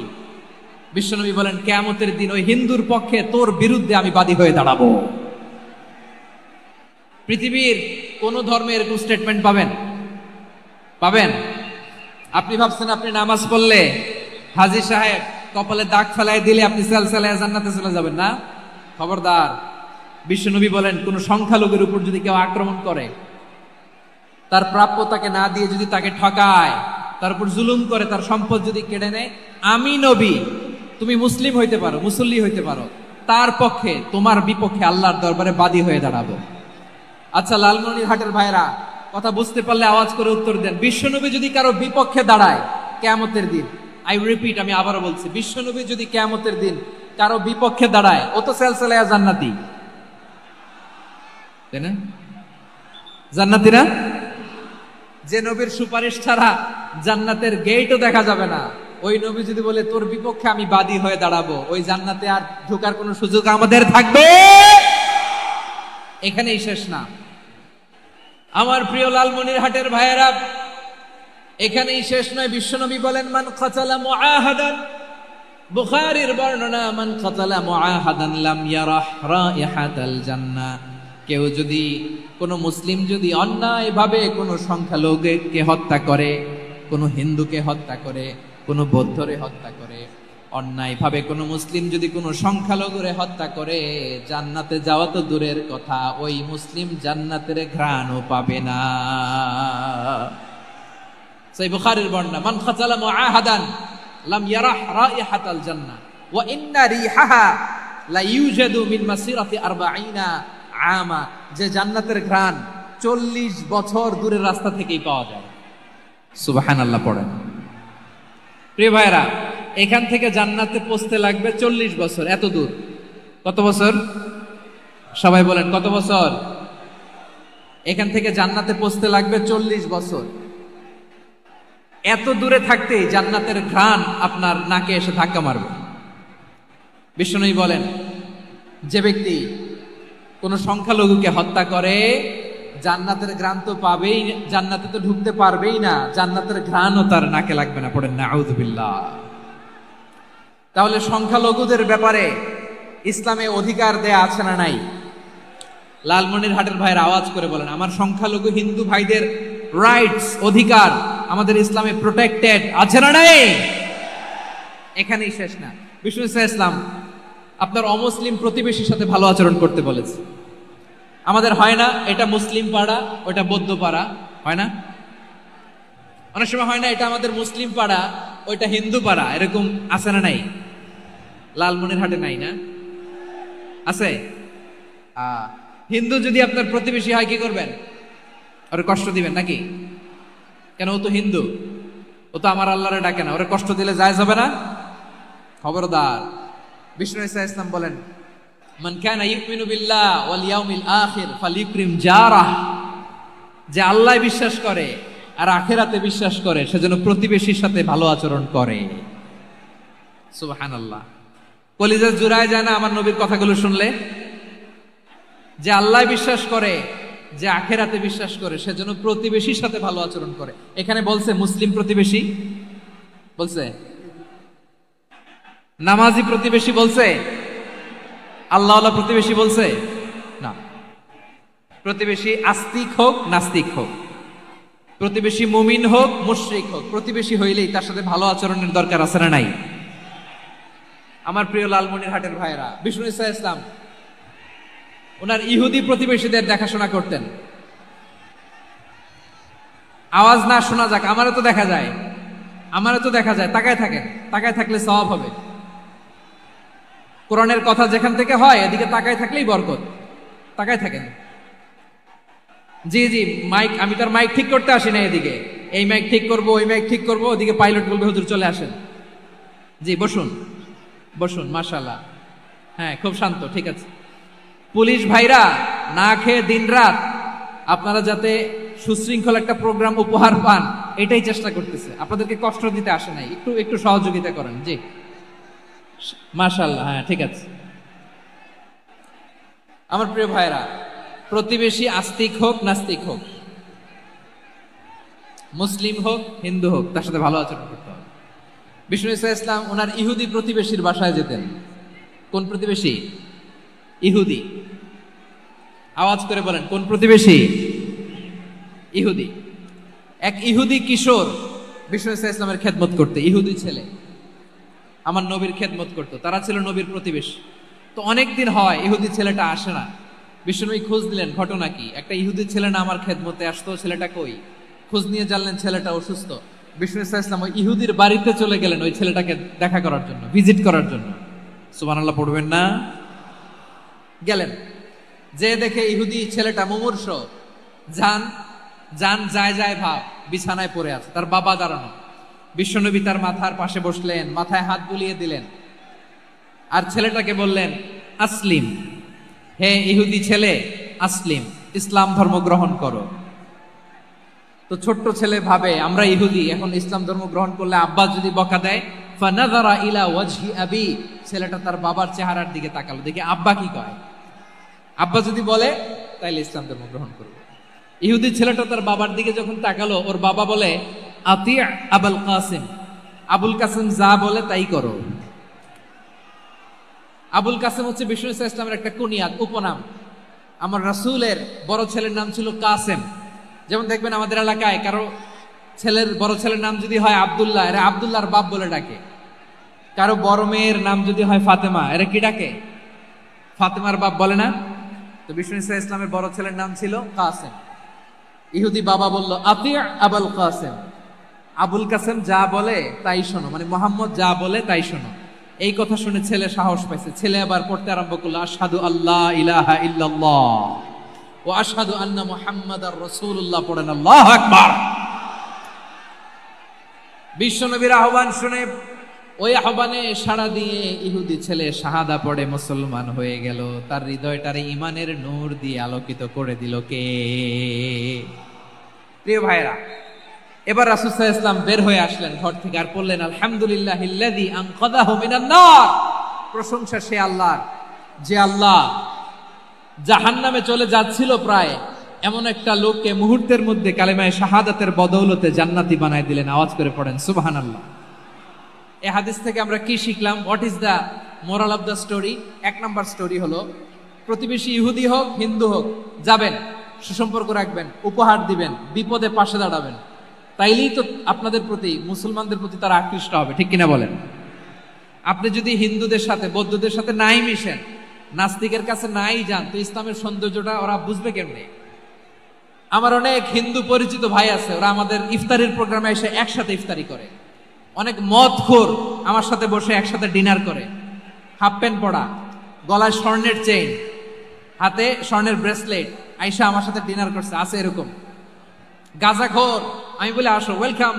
[SPEAKER 2] বিশ্বনবী বলেন কিয়ামতের দিন ওই হিন্দুর পক্ষে তোর বিরুদ্ধে আমি বাদী হয়ে দাঁড়াবো পৃথিবীর কোন ধর্মের এরকম স্টেটমেন্ট পাবেন পাবেন আপনি ভাবছেন আপনি নামাজ পড়লে হাজী সাহেব কপালে দাগ ফেলাই দিলে আপনি সালসালায়ে জান্নাতে চলে যাবেন না খবরদার বিশ্বনবী বলেন কোন সংখ্যালঘুর উপর যদি কেউ আক্রমণ করে তার প্রাপ্য তাকে না দিয়ে যদি তাকে ঠকায় তার উপর জুলুম করে তার সম্পদ যদি কেড়ে নেয় আমি নবী তুমি মুসলিম হইতে পারো মুসল্লি হইতে পারো তার পক্ষে তোমার বিপক্ষে আল্লাহর দরবারে বাদী হয়ে দাঁড়াবো আচ্ছা লালমনিরহাটের ভাইরা কথা বুঝতে পারলে আওয়াজ করে উত্তর দেন বিশ্বনবী যদি কারো বিপক্ষে দাঁড়ায় কিয়ামতের দিন আই রিপিট আমি আবারও বলছি বিশ্বনবী যদি কিয়ামতের দিন কারো বিপক্ষে দাঁড়ায় ও তো সালসালায়ে জান্নাতি তাই না জান্নাতি না যে নবীর সুপারিশ ছাড়া জান্নাতের গেটও দেখা যাবে না ওই নবী যদি বলে তোর বিপক্ষে আমি বাদী হয়ে দাঁড়াবো ওই জান্নাতে আর ঢোকার কোনো সুযোগ আমাদের থাকবে এখানেই শেষ না আমার প্রিয় লালমনিরহাটের ভাইয়েরা এখানেই শেষ নয় বিশ্বনবী বলেন মান কাতালা মুআহাদান বুখারীর বর্ণনা মান কাতালা মুআহাদান লাম ইয়ারাহ রাইহাতাল জান্নাহ কেউ যদি কোন মুসলিম যদি অন্যায়ভাবে কোন সংখ্যালঘুকে হত্যা করে কোন হিন্দুকে হত্যা করে কোন বৌদ্ধরে হত্যা করে অন্যায়ভাবে কোন মুসলিম যদি কোন সংখ্যালঘুরে হত্যা করে জান্নাতে যাওয়া তো দূরের কথা ওই মুসলিম জান্নাতের ঘ্রাণও পাবে না সেই বুখারীর বর্ণনা মান খাতালা মুআহাদান লাম ইয়ারাহ রাইহাতাল জান্নাহ ওয়া ইন্না রিহাহা লা ইউজাদু মিন মাসিরাতি 40 আমা যে জান্নাতের ঘ্রাণ 40 বছর দূরের রাস্তা থেকেই পাওয়া যায় সুবহানাল্লাহ পড়েন প্রিয় ভাইরা এখান থেকে জান্নাতে পৌঁছতে লাগবে 40 বছর এত দূর কত বছর সবাই বলেন কত বছর এখান থেকে জান্নাতে পৌঁছতে লাগবে 40 বছর এত দূরে থাকতেই জান্নাতের ঘ্রাণ আপনার নাকে এসে ধাক্কা মারবে বিষ্ণুই বলেন যে ব্যক্তি কোন সংখ্যালঘুকে হত্যা করে জান্নাতের ঘ্রাণ তো পাবেই, জান্নাতে তো ঢুকতে পারবেই না, জান্নাতের ঘ্রাণও তার নাকে লাগবে না। পড়েন নাউযুবিল্লাহ। তাহলে সংখ্যালঘুদের ব্যাপারে ইসলামে অধিকার দেয়া আছে না নাই? লালমনিরহাটের ভাইয়ের আওয়াজ করে বলেন, আমার সংখ্যালঘু হিন্দু ভাইদের রাইটস, অধিকার আমাদের ইসলামে প্রোটেক্টেড আছে না নাই? এখানেই শেষ না। বিষ্ণু ইসলাম আপনার অমুসলিম প্রতিবেশীর সাথে ভালো আচরণ করতে বলেছে। আমাদের হয় না এটা মুসলিম পাড়া, ওটা বৌদ্ধ পাড়া, হয় না? অনেক সময় হয় না এটা আমাদের মুসলিম পাড়া, ওইটা হিন্দু পাড়া, এরকম আছে না নাই? লালমনিরহাটে নাই না? আছে? হিন্দু যদি আপনার প্রতিবেশী হয় কি করবেন? ওরে কষ্ট দিবেন নাকি? কেন? ও তো হিন্দু, ও তো আমার আল্লাহরে ডাকে না, ওরে কষ্ট দিলে যায় যাবে না? খবরদার। বিষ্ণু ইসলাম বলেন, মান কানা ইউমিনু বিল্লাহ ওয়াল ইয়াউমিল আখির ফালিউকরিম জারাহ, যে আল্লাহ বিশ্বাস করে আর আখিরাতে বিশ্বাস করে সে যেন প্রতিবেশীর সাথে ভালো আচরণ করে। সুবহানাল্লাহ। কলিজা জুড়ায় যায় না আমার নবীর কথাগুলো শুনলে? যে আল্লাহ বিশ্বাস করে, যে আখিরাতে বিশ্বাস করে সে যেন প্রতিবেশীর সাথে ভালো আচরণ করে। এখানে বলছে মুসলিম প্রতিবেশী, বলছে নামাজি প্রতিবেশী, বলছে আল্লাহওয়ালা প্রতিবেশী, বলছে না। প্রতিবেশী আস্তিক হোক নাস্তিক হোক, প্রতিবেশী মুমিন হোক মুশরিক হোক, প্রতিবেশী হইলেই তার সাথে ভালো আচরণের দরকার আছে না নাই? আমার প্রিয় লালমনিরহাটের ভাইরা, বিষ্ণু ইসলাম ওনার ইহুদি প্রতিবেশীদের দেখাশোনা করতেন। আওয়াজ না শোনা যাক, আমারও তো দেখা যায়, আমারও তো দেখা যায়। তাকায় থাকেন, তাকায় থাকলে সওয়াব হবে। কোরআনের কথা যেখান থেকে হয় এদিকে তাকায় থাকলেই বরকত। তাকায় থাকেন। জি জি, মাইক, আমি তার মাইক ঠিক করতে আসি না এদিকে, এই মাইক ঠিক করব, ওই মাইক ঠিক করব, ওদিকে পাইলট বলবে হুজুর চলে আসেন। জি বসুন, বসুন, মাশাআল্লাহ। হ্যাঁ, খুব শান্ত, ঠিক আছে। পুলিশ ভাইরা না খেয়ে দিনরাত আপনারা যাতে সুশৃঙ্খল একটা প্রোগ্রাম উপহার পান এটাই চেষ্টা করতেছে, আপনাদেরকে কষ্ট দিতে আসে নাই। একটু একটু সহযোগিতা করেন। জি মাশাআল্লাহ। হ্যাঁ ঠিক আছে। আমার প্রিয় ভাইরা, প্রতিবেশী আস্তিক হোক নাস্তিক হোক, মুসলিম হোক হিন্দু হোক, তার সাথে ভালো আচরণ করতে হবে। বিষ্ণু ইসলাম ওনার ইহুদি প্রতিবেশীর বাসায় যেতেন। কোন প্রতিবেশী? ইহুদি। আওয়াজ করে বলেন, কোন প্রতিবেশী? ইহুদি। এক ইহুদি কিশোর বিষ্ণু ইসলামের খেদমত করতে, ইহুদি ছেলে আমার নবীর খেদমত করতো, তারা ছিল নবীর প্রতিবেশী। তো অনেকদিন হয় ইহুদি ছেলেটা আসে না। বিষ্ণুনবী খোঁজ দিলেন, ঘটনা কি? একটা ইহুদি ছেলে না আমার খেদমতে আসতো, ছেলেটা কই? খোঁজ নিয়ে জানলেন ছেলেটা অসুস্থ। বিষ্ণু ইসলাম ওই ইহুদির বাড়িতে চলে গেলেন ওই ছেলেটাকে দেখা করার জন্য, ভিজিট করার জন্য। সুবহানাল্লাহ পড়বেন না? গেলেন, যে দেখে ইহুদি ছেলেটা মুমূর্ষ, জান জান যায় যায় ভাব, বিছানায় পড়ে আছে, তার বাবা দাঁড়ানো। বিশ্বনবী তার মাথার পাশে বসলেন, মাথায় হাত বুলিয়ে দিলেন, আর ছেলেটাকে বললেন আসলিম, হে ইহুদি ছেলে আসলিম, ইসলাম ধর্ম গ্রহণ করো। তো ছোট্ট ছেলে ভাবে আমরা ইহুদি, এখন ইসলাম ধর্ম গ্রহণ করলে আব্বা যদি বকা দেয়, ফানাযারা ইলা ওয়াজহি আবি, ছেলেটা তার বাবার চেহারার দিকে তাকালো, দেখি আব্বা কি কয়। আব্বা যদি বলে তাইলে ইসলাম ধর্ম গ্রহণ করবে। ইহুদি ছেলেটা তার বাবার দিকে যখন তাকালো, ওর বাবা বলে আতি আবুল কাসিম, আবুল কাসিম যা বলে তাই করো। আবুল কাসিম হচ্ছে বিষ্ণু ইসলামের একটা কুনিয়াত, উপনাম। আমার রাসূলের বড় ছেলের নাম ছিল কাসেম। যেমন দেখবেন আমাদের এলাকায় কারো ছেলের বড় ছেলের নাম যদি হয় আব্দুল্লাহ, এরা আব্দুল্লাহর বাপ বলে ডাকে। কারো বড় মেয়ের নাম যদি হয় ফাতেমা, এরা কি ডাকে? ফাতেমার বাপ বলে না? তো বিষ্ণু ইসলামের বড় ছেলের নাম ছিল কাসেম। ইহুদি বাবা বলল আতি আবুল কাসেম, আবুল কাসেম যা বলে তাই শোনো, মানে মোহাম্মদ যা বলে তাই শোনো। এই কথা শুনে ছেলে সাহস পাইছে, ছেলে আবার পড়তে আরম্ভ করলো আশহাদু আল্লাহ ইলাহা ইল্লাল্লাহ ও আশহাদু আন্না মুহাম্মাদার রাসূলুল্লাহ। পড়েন আল্লাহু আকবার। বিশ্বনবীর আহ্বান শুনে ওই আহ্বানে সাড়া দিয়ে ইহুদি ছেলে শাহাদা পড়ে মুসলমান হয়ে গেল। তার হৃদয়টারে ঈমানের নূর দিয়ে আলোকিত করে দিল কে? প্রিয় ভাইরা, এবার রাসূল সাল্লাল্লাহু আলাইহি ওয়াসাল্লাম বের হয়ে আসলেন ঘর থেকে, আর বললেন আলহামদুলিল্লাহিল্লাযী আনকাযাহু মিনান নার। প্রশংসা সে আল্লাহর যে আল্লাহ জাহান্নামে চলে যাচ্ছিল প্রায়, এমন একটা লোককে মুহূর্তের মধ্যে কালেমায়ে শাহাদাতের বদৌলতে জান্নাতি বানায় দিলেন। আওয়াজ করে পড়েন সুবহানাল্লাহ। এই হাদিস থেকে আমরা কি শিখলাম? What is the moral of the story? এক নাম্বার স্টোরি হলো, প্রতিবেশী ইহুদি হোক হিন্দু হোক, যাবেন, সুসম্পর্ক রাখবেন, উপহার দিবেন, বিপদে পাশে দাঁড়াবেন, তাইলেই তো আপনাদের প্রতি, মুসলমানদের প্রতি তারা আকৃষ্ট হবে, ঠিক কিনা বলেন? আপনি যদি হিন্দুদের সাথে বৌদ্ধদের সাথে নাই মিশেন, নাস্তিকের কাছে নাই যান, তো ইসলামের সৌন্দর্যটা ওরা বুঝবে কেমনে? আমার অনেক হিন্দু পরিচিত ভাই আছে, ওরা আমাদের ইফতারির প্রোগ্রামে এসে একসাথে ইফতারি করে। অনেক মদখোর আমার সাথে বসে একসাথে ডিনার করে, হাফ প্যান্ট পরা, গলায় স্বর্ণের চেইন, হাতে স্বর্ণের ব্রেসলেট, আইসা আমার সাথে ডিনার করছে, আছে এরকম। গাঁজাখোর, আমি বলে আসো, welcome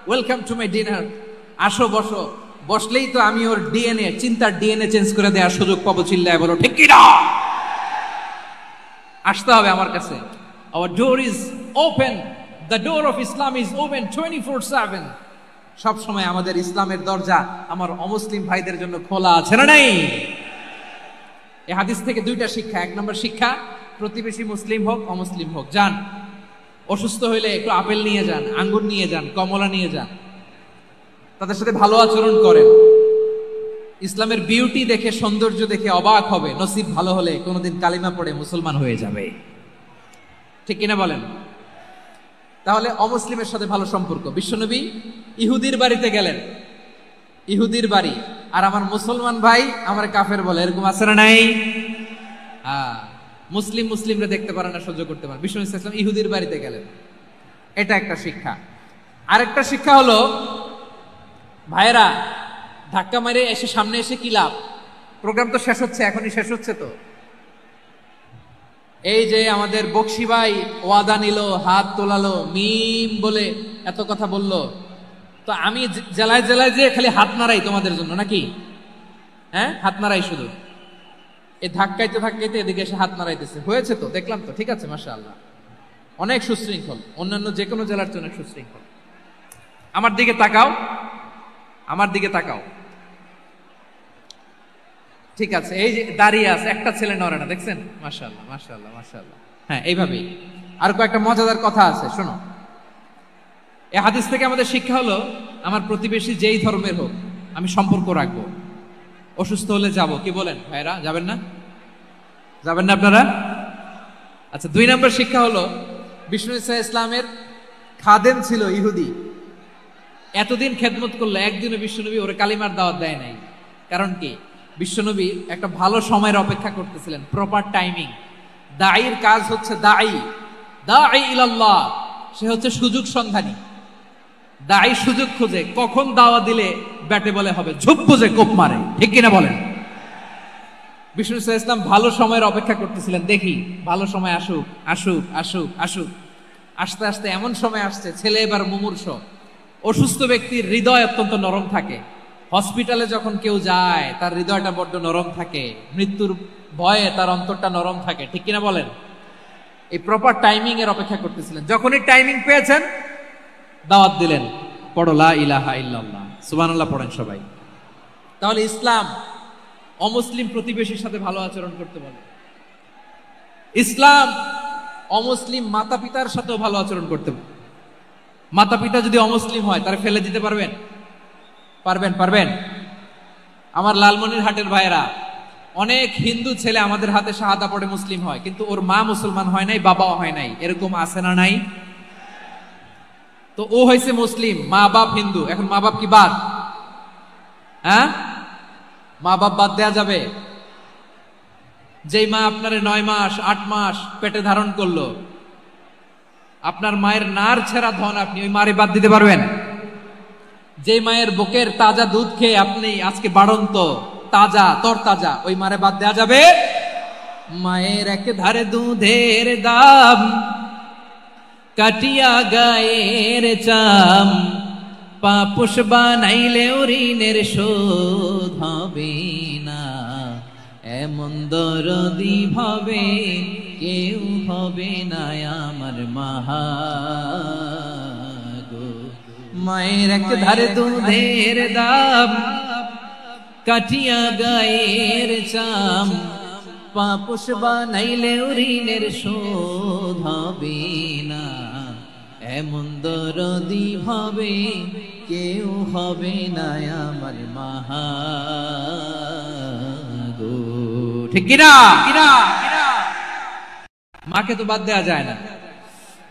[SPEAKER 2] welcome to my dinner, আসো বসো। বসলেই তো আমি ওর ডিএনএ, চিন্তার ডিএনএ চেঞ্জ করে দেওয়ার সুযোগ পাবো, চিল্লায় বলো ঠিক কিনা? আসতে হবে আমার কাছে। Our door is open, the door of Islam is open 24/7. সব সময় আমাদের ইসলামের দরজা আমার অমুসলিম ভাইদের জন্য খোলা আছে না নাই? এই হাদিস থেকে দুইটা শিক্ষা। এক নম্বর শিক্ষা, প্রতিবেশী মুসলিম হোক অমুসলিম হোক, যান, অসুস্থ হইলে একটু আপেল নিয়ে যান, আঙ্গুর নিয়ে যান, কমলা নিয়ে যান, তাদের সাথে ভালো আচরণ করেন। ইসলামের বিউটি দেখে, সৌন্দর্য দেখে অবাক হবে, নসিব ভালো হলে কোনোদিন কালিমা পড়ে মুসলমান হয়ে যাবে, ঠিক কিনা বলেন? তাহলে অমুসলিমের সাথে ভালো সম্পর্ক। বিশ্বনবী ইহুদির বাড়িতে গেলেন, ইহুদির বাড়ি, আর আমার মুসলমান ভাই আমার কাফের বলে, এরকম আছে না নাই? মুসলিম মুসলিমরা দেখতে পারে না, সহ্য করতে পারে। বিশ্বনবী সাল্লাল্লাহু আলাইহি ওয়াসাল্লাম ইহুদির বাড়িতে গেলেন, এটা একটা শিক্ষা। আরেকটা শিক্ষা হলো, ভাইরা ধাক্কা মারে এসে সামনে এসে কি লাভ? প্রোগ্রাম তো শেষ হচ্ছে, এখনই শেষ হচ্ছে। তো এই যে আমাদের বকশি ভাই ওয়াদা নিল, হাত তোলালো, মিম বলে এত কথা বললো, তো আমি জেলায় জেলায় যে খালি হাত নাড়াই তোমাদের জন্য নাকি? হ্যাঁ, হাত নাড়াই শুধু। এই ধাক্কাইতে ধাক্কাইতে এদিকে এসে হাত নাড়াইতেছে, হয়েছে তো, দেখলাম তো, ঠিক আছে, মাশাআল্লাহ, অনেক সুশৃঙ্খল, অন্যান্য যে কোনো জেলার চেয়ে অনেক সুশৃঙ্খল। আমার দিকে তাকাও, আমার দিকে তাকাও, ঠিক আছে। এই যে দাঁড়িয়ে আছে, একটা ছেলে নড়ে না, দেখছেন? মাশাআল্লাহ মাশাআল্লাহ মাশাআল্লাহ। হ্যাঁ, এইভাবেই। আর কয়েকটা মজাদার কথা আছে, শোনো। এই হাদিস থেকে আমাদের শিক্ষা হলো, আমার প্রতিবেশী যেই ধর্মের হোক আমি সম্পর্ক রাখবো। অসুস্থ হলে যাব, কি বলেন ভাইরা? যাবেন না? যাবেন না আপনারা? আচ্ছা, 2 নম্বর শিক্ষা হলো, বিষ্ণু ঈসা ইসলামের খাদেম ছিল ইহুদি, এতদিন খেদমত করলো, একদিনে বিশ্বনবী ওরে কালিমার দাওয়াত দেয় নাই। কারণ কি? বিশ্বনবী একটা ভালো সময়ের অপেক্ষা করতেছিলেন, প্রপার টাইমিং। দাঈর কাজ হচ্ছে দাঈ ইলাল্লাহ, সে হচ্ছে সুযোগ সন্ধানী। দাঈ সুযোগ খুঁজে, কখন দাওয়া দিলে ব্যাটে বলে হবে, ঝুপ বুঝে কোপ মারে, ঠিক কিনা বলেন? বিষ্ণু ইসলাম ভালো সময়ের অপেক্ষা করতেছিলেন, দেখি ভালো সময় আসুক আসুক আসুক আসুক। আস্তে আস্তে এমন সময় আসছে, ছেলে এবার মুমূর্ষ। অসুস্থ ব্যক্তির হৃদয় অত্যন্ত নরম থাকে, হসপিটালে যখন কেউ যায় তার হৃদয়টা বড্ড নরম থাকে, মৃত্যুর ভয়ে তার অন্তরটা নরম থাকে, ঠিক কিনা বলেন? এই প্রপার টাইমিং এর অপেক্ষা করতেছিলেন। যখনই টাইমিং পেয়েছেন, দাওয়াত দিলেন, পড়ো লা ইলাহা ইল্লাল্লাহ, সুবহানাল্লাহ পড়েন সবাই। তাহলে ইসলাম অমুসলিম প্রতিবেশীর সাথে ভালো আচরণ করতে বলে। ইসলাম অমুসলিম মাতা পিতার সাথেও ভালো আচরণ করতে বলে। মাতা পিতা যদি অমুসলিম হয়, তারা ফেলে দিতে পারবেন? পারবেন? পারবেন? আমার লালমনিরহাটের ভাইরা, অনেক হিন্দু ছেলে আমাদের হাতে শাহাদা পড়ে মুসলিম হয়, কিন্তু ওর মা মুসলমান হয় নাই, বাবাও হয় নাই, এরকম আছে না নাই? তো ও হয়েছে মুসলিম, মা বাপ হিন্দু, এখন মা বাপ কি বাদ? হ্যাঁ, মা বাপ বাদ দেয়া যাবে? যেই মা আপনার 9 মাস 8 মাস পেটে ধারণ করলো, আপনার মায়ের নার ছেঁড়া ধন, আপনি ওই মারে বাদ দিতে পারবেন? যে মায়ের বুকের তাজা দুধ খেয়ে আপনি আজকে বাড়ন্ত তাজা তরতাজা, ওই মারে বাদ দেয়া যাবে? মায়ের এক ধারে দুধের দাম, কাটিয়া গায়ের চাম, পাপুষ বানাইলেও ঋণের শোধ হবে না, এমন দরদি ভাবে কেউ হবে না আমার মাহা গো। মায়ের এক ধারে দুধের দাম, কাটিয়া গায়ের চাম, পাপোশ বানাইলেও ঋণের শোধ হবে না, এমন দরদি ভাবে কেউ হবে না আমার মাহাগো। ঠিক কিনা? মাকে তো বাদ দেওয়া যায় না।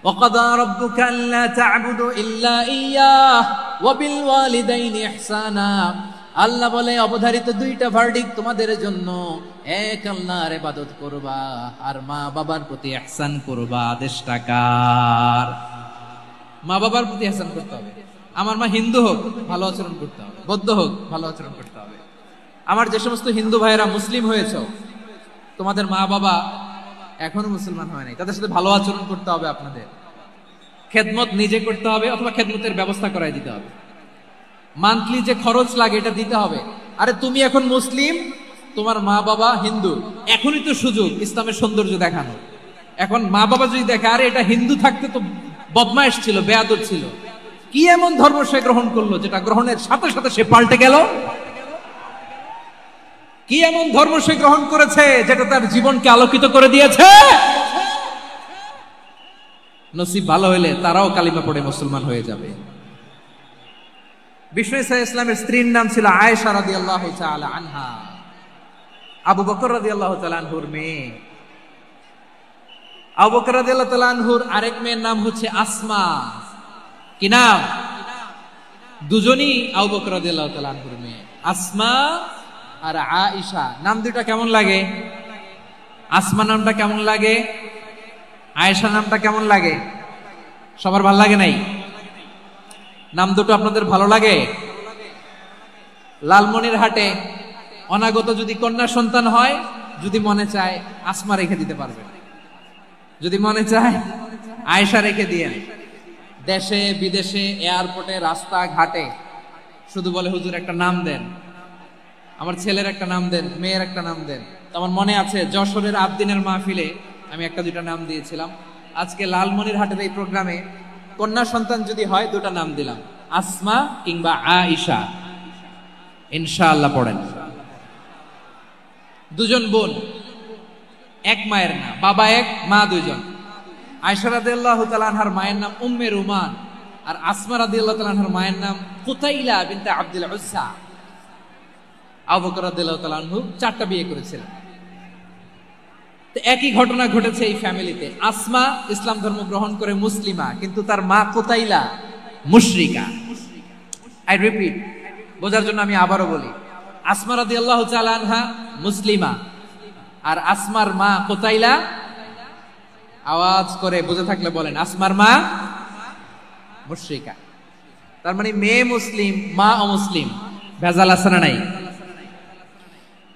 [SPEAKER 2] وَقَضَى رَبُّكَ أَلَّا تَعْبُدُوا إِلَّا إِيَّاهُ وَبِالْوَالِدَيْنِ إِحْسَانًا। আল্লাহ বলে অবধারিত দুইটা ভার্ডিক্ট তোমাদের জন্য, এক আল্লাহর ইবাদত করবা আর মা বাবার প্রতি ইহসান করবা। আদেশটা কার? মা বাবার প্রতি ইহসান করতে হবে। আমার মা হিন্দু হোক ভালো আচরণ করতে হবে, বৌদ্ধ হোক ভালো আচরণ করতে হবে। আমার যে সমস্ত হিন্দু ভাইয়েরা মুসলিম হয়েছে, তোমাদের মা বাবা এখনো মুসলমান হয় নাই, তাদের সাথে ভালো আচরণ করতে হবে। আপনাদের খেদমত নিজে করতে হবে অথবা খেদমতের ব্যবস্থা করাই দিতে হবে। মান্থলি যে খরচ লাগে এটা দিতে হবে। আরে তুমি এখন মুসলিম, তোমার মা বাবা হিন্দু, এখনই তো সুযোগ ইসলামের সৌন্দর্য দেখানো। এখন মা বাবা যদি দেখে আরে এটা হিন্দু থাকতে তো বদমাইশ ছিল, বেয়াদব ছিল, কি এমন ধর্ম সে গ্রহণ করলো যেটা গ্রহণের সাথে সাথে সে পাল্টে গেল? কি এমন ধর্ম সে গ্রহণ করেছে যেটা তার জীবনকে আলোকিত করে দিয়েছে? নসিব ভালো হইলে তারাও কালিমা পড়ে মুসলমান হয়ে যাবে। বিষ্ণু ইসলামের স্ত্রীর নাম ছিল আয়েশা রাদিয়াল্লাহু তাআলা আনহা, আবু বকর রাদিয়াল্লাহু তাআলা আনহুর মেয়ে। আবু বকর রাদিয়াল্লাহু তাআলা আনহুর আরেক মেয়ের নাম হচ্ছে আসমা। কি নাম? দুজনই আবু বকর রাদিয়াল্লাহু তাআলা আনহুর মেয়ে, আসমা আর আয়েশা। নাম দুটো কেমন লাগে? আসমা নামটা কেমন লাগে? আয়েশা নামটা কেমন লাগে? সবার ভালো লাগে নাই? নাম দুটো আপনাদের ভালো লাগে? লালমনিরহাটে অনাগত যদি কন্যা সন্তান হয়, যদি মনে চায় আসমা রেখে দিতে পারবেন, যদি মনে চায় আয়েশা রেখে দিয়েন। দেশে বিদেশে এয়ারপোর্টে রাস্তা ঘাটে শুধু বলে হুজুর একটা নাম দেন, আমার ছেলের একটা নাম দেন, মেয়ের একটা নাম দেন। আমার মনে আছে যশোরের আবদিনের মাহফিলে আমি একটা দুটা নাম দিয়েছিলাম। আজকে লালমনিরহাটের এই প্রোগ্রামে কন্যা সন্তান যদি হয় দুটা নাম দিলাম, আসমা কিংবা আয়েশা। ইনশাআল্লাহ পড়েন। দুজন বোন, এক মায়ের না, বাবা এক মা দুজন। আয়েশা রাদিয়াল্লাহু তাআলা আনহার মায়ের নাম উম্মে রুমান, আর আসমা রাদিয়াল্লাহু তাআলা আনহার মায়ের নাম কুতাইলা বিনতে আব্দুল উজ্জা। আবু বকর রাদিয়াল্লাহু তাআলা আনহু 4টা বিয়ে করেছিলেন। তো একই ঘটনা ঘটেছে এই ফ্যামিলিতে। আসমা ইসলাম ধর্ম গ্রহণ করে মুসলিমা, কিন্তু তার মা কুতাইলা মুশরিকা। আই রিপিট, বোঝার জন্য আমি আবারও বলি, আসমা রাদিয়াল্লাহু তাআলা আনহা মুসলিমা, আর আসমার মা কুতাইলা, আওয়াজ করে বুঝে থাকলে বলেন, আসমার মা মুশরিকা। তার মানে মেয়ে মুসলিম, মা অমুসলিম। ভেজাল আছে না নাই?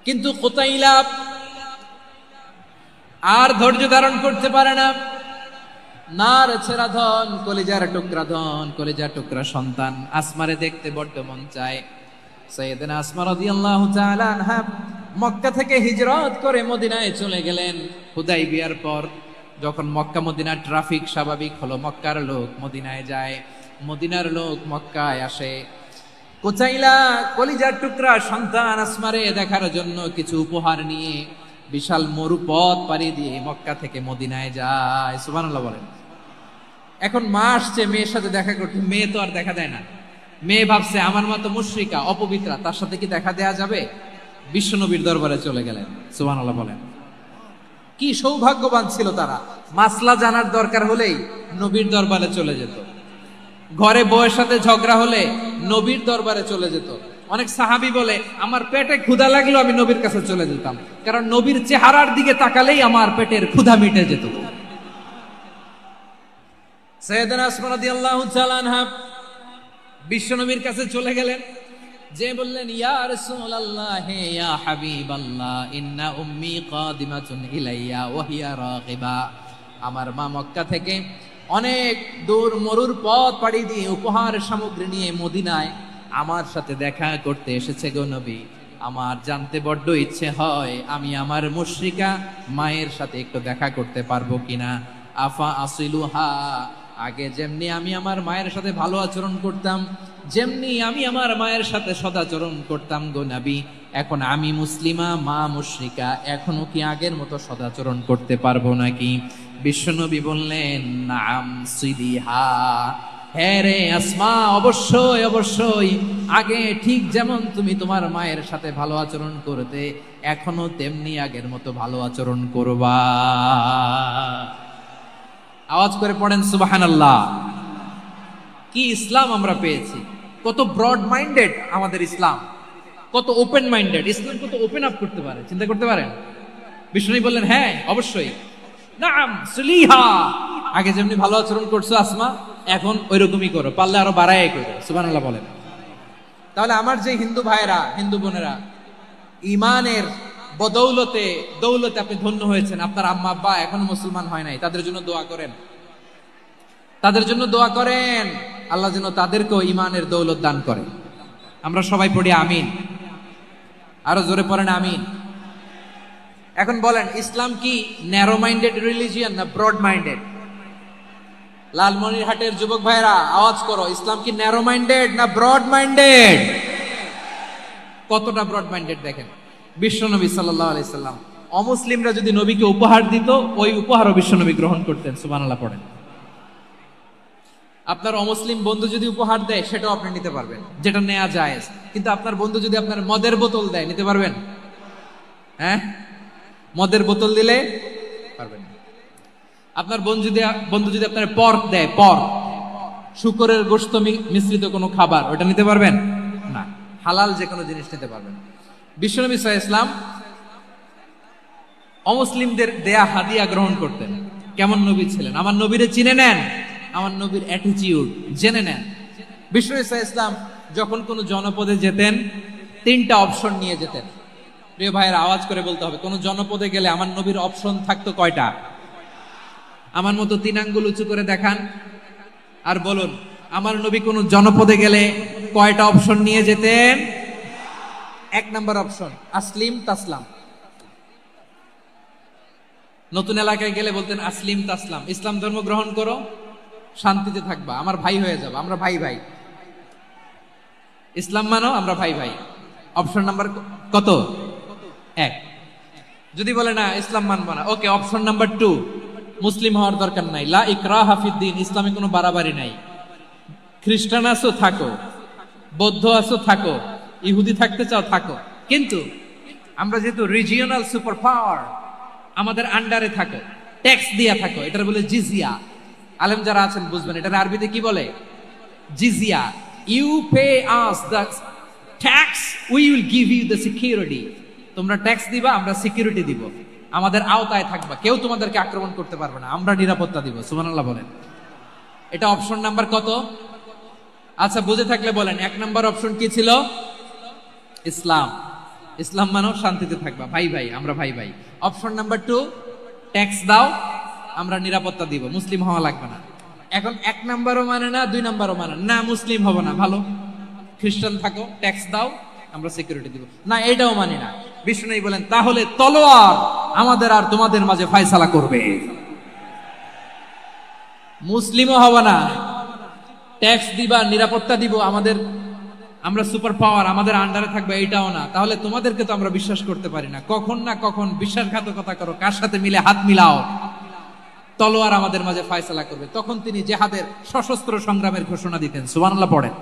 [SPEAKER 2] কিন্তু কুতাইলা আর ধৈর্য ধারণ করতে পারে না। নার ছেড়া ধন, কলিজার টুকরা ধন, কলিজার টুকরা সন্তান আসমারে দেখতে বড্ড মন চায়। সাইয়েদনা আসমা রাদিয়াল্লাহু তাআলা আনহা মক্কা থেকে হিজরত করে মদিনায় চলে গেলেন হুদাইবিয়ার পর। যখন মক্কা মদিনার ট্রাফিক স্বাভাবিক হলো, মক্কার লোক মদিনায় যায়, মদিনার লোক মক্কায় আসে। কুতাইলা কলিজার টুকরা সন্তান আসমারে দেখার জন্য কিছু উপহার নিয়ে বিশাল মরুপথ পাড়ি দিয়ে মক্কা থেকে মদিনায় যায়। সুবহানাল্লাহ বলেন। এখন মা আসছে মেয়ের সাথে দেখা করতে, মেয়ে তো আর দেখা দেয় না। মেয়ে ভাবছে আমার মা তো মুশরিকা, অপবিত্রা, তার সাথে কি দেখা দেয়া যাবে? বিশ্বনবীর দরবারে চলে গেলেন। সুবহানাল্লাহ বলেন। কি সৌভাগ্যবান ছিল তারা, মাসলা জানার দরকার হলেই নবীর দরবারে চলে যেত। ঘরে বউয়ের সাথে ঝগড়া হলে নবীর দরবারে চলে যেত। অনেক সাহাবী বলে আমার পেটে ক্ষুধা লাগলো আমি নবীর কাছে চলে যেতাম, কারণ নবীর চেহারার দিকে তাকালেই আমার পেটের ক্ষুধা মিটে যেত। সাইয়েদনা আসমা রাদিয়াল্লাহু তাআলা আনহা বিশ্বনবীর কাছে চলে গেলেন, যে বললেন ইয়া রাসূলুল্লাহ ইয়া হাবিবাল্লাহ ইন্না উম্মি কাদিমাতুন ইলাইয়া ওয়া হিয়া রাগিবা। আমার মা মক্কা থেকে অনেক দূর মরুর পথ পাড়ি দিয়ে উপহার সামগ্রী নিয়ে মদিনায় আমার সাথে দেখা করতে এসেছে গো নবী। আমার জানতে বড্ড ইচ্ছে হয় আমি আমার মুশরিকা মায়ের সাথে একটু দেখা করতে পারবো কিনা। আফা আসিলুহা আগে যেমনি আমি আমার মায়ের সাথে ভালো আচরণ করতাম, যেমনি আমি আমার মায়ের সাথে সদাচরণ করতাম গো নবী, এখন আমি মুসলিমা, মা মুশরিকা, এখনো কি আগের মতো সদাচরণ করতে পারবো নাকি? বিশ্বনবী বললেন, নাম সিদিহা, হ্যাঁ রে আসমা, অবশ্যই অবশ্যই, আগে ঠিক যেমন তুমি তোমার মায়ের সাথে ভালো আচরণ করতে, এখনো তেমনি আগের মতো ভালো আচরণ করবা। আওয়াজ করে পড়েন সুবহানাল্লাহ। কি ইসলাম আমরা পেয়েছি! কত ব্রড মাইন্ডেড আমাদের ইসলাম, কত ওপেন মাইন্ডেড ইসলাম, কত ওপেন আপ করতে পারে, চিন্তা করতে পারেন। বিষ্ণু বললেন, হ্যাঁ অবশ্যই, নাম সুলিহা, আগে যেমনি ভালো আচরণ করছো আসমা, এখন ওই রকমই করো, পারলে আরো বাড়ায় করো। সুবহানাল্লাহ বলেন। তাহলে আমার যে হিন্দু ভাইরা, হিন্দু বোনেরা, ইমানের বদৌলতে দৌলতে আপনি ধন্য হয়েছেন, আপনার আম্মা আব্বা এখনো মুসলমান হয় নাই, তাদের জন্য দোয়া করেন, তাদের জন্য দোয়া করেন, আল্লাহ যেন তাদেরকেও ইমানের দৌলত দান করে। আমরা সবাই পড়ি আমিন, আরো জোরে পড়েন আমিন। এখন বলেন, ইসলাম কি ন্যারো মাইন্ডেড রিলিজিয়ান না ব্রড মাইন্ডেড? লালমনিরহাটের যুবক ভাইরা আওয়াজ করো, ইসলাম কি ন্যারো মাইন্ডেড না ব্রড মাইন্ডেড? কতটা ব্রড মাইন্ডেড দেখেন। বিশ্বনবী সাল্লাল্লাহু আলাইহি সাল্লাম, অমুসলিমরা যদি নবীকে উপহার দিত, ওই উপহারও বিশ্বনবী গ্রহণ করতেন। সুবহানাল্লাহ পড়েন। আপনার অমুসলিম বন্ধু যদি উপহার দেয়, সেটাও আপনি নিতে পারবেন, যেটা নেওয়া যায়। কিন্তু আপনার বন্ধু যদি আপনার মদের বোতল দেয়, নিতে পারবেন? হ্যাঁ, মদের বোতল দিলে পারবেন না। আপনার বন্ধু যদি আপনার পর্ক দেয়, পর্ক, শুকরের গোশত মিশ্রিত কোনো খাবার, ওটা নিতে পারবেন না। হালাল যে কোনো জিনিস নিতে পারবেন। বিশ্বনবী সাল্লাল্লাহু আলাইহি ওয়াসাল্লাম অমুসলিমদের দেয়া হাদিয়া গ্রহণ করতেন। কেমন নবী ছিলেন! আমার নবীরে চিনে নেন, আমার নবীর অ্যাটিটিউড জেনে নেন। বিশ্বনবী সাল্লাল্লাহু আলাইহি ওয়াসাল্লাম যখন কোনো জনপদে যেতেন, 3টা অপশন নিয়ে যেতেন। প্রিয় ভাইয়ের আওয়াজ করে বলতে হবে, কোন জনপদে গেলে আমার নবীর অপশন থাকতো কয়টা? আমার মতো 3 আঙ্গুল উঁচু করে দেখান আর বলুন, আমার নবী কোন জনপদে গেলে কয়টা অপশন নিয়ে যেতেন? 1 নাম্বার অপশন, আসলিম তাসলাম। নতুন এলাকায় গেলে বলতেন আসলিম তাসলাম, ইসলাম ধর্ম গ্রহণ করো, শান্তিতে থাকবা, আমার ভাই হয়ে যাবো, আমরা ভাই ভাই। ইসলাম মানো, আমরা ভাই ভাই। অপশন নাম্বার কত? 1। যদি বলে না ইসলাম মানবো না, ওকে, অপশন নাম্বার 2, মুসলিম হওয়ার দরকার নাই, লা ইকরাহা ফিদ্দিন, ইসলামে কোনো বাড়াবাড়ি নাই। খ্রিস্টান আছো থাকো, বৌদ্ধ আছো থাকো, ইহুদি থাকতে চাও থাকো, কিন্তু আমরা যেহেতু রিজিওনাল সুপার পাওয়ার, আমাদের আন্ডারে থাকো, ট্যাক্স দিয়া থাকো, এটার বলে জিজিয়া। আলেম যারা আছেন বুঝবেন, এটার আরবিতে কি বলে? জিজিয়া। You pay us the tax, we will give you the security. তোমরা ট্যাক্স দিবা, আমরা সিকিউরিটি দিব, আমাদের আওতায় থাকবা, কেউ তোমাদেরকে আক্রমণ করতে পারবে না, আমরা নিরাপত্তা দিব। সুবহানাল্লাহ বলেন। এটা অপশন নাম্বার কত? আচ্ছা, বুঝে থাকলে বলেন, 1 নাম্বার অপশন কি ছিল? ইসলাম। ইসলাম মানো, শান্তিতে থাকবা, ভাই ভাই, আমরা ভাই ভাই। অপশন নাম্বার 2, ট্যাক্স দাও, আমরা নিরাপত্তা দিব, মুসলিম হওয়া লাগবে না। এখন 1 নাম্বারও মানে না, 2 নাম্বারও মানে না, মুসলিম হবো না, ভালো, খ্রিস্টান থাকো, ট্যাক্স দাও, আমরা সিকিউরিটি দিব না, এইটাও মানি না। বিষ্ণু বলেন, তাহলে তলোয়ার আমাদের আর তোমাদের মাঝে ফয়সালা করবে। মুসলিমও হবো না, ট্যাক্স দিবা, নিরাপত্তা দিব, আমরা সুপার পাওয়ার, আমাদের আন্ডারে থাকবে, এইটাও না। তাহলে তোমাদেরকে তো আমরা বিশ্বাস করতে পারি না, কখন না কখন বিশ্বাসঘাতকতা করো, কার সাথে মিলে হাত মিলাও, তলোয়ার আমাদের মাঝে ফয়সালা করবে। তখন তিনি জিহাদের সশস্ত্র সংগ্রামের ঘোষণা দিতেন। সুবহানাল্লাহ পড়েন।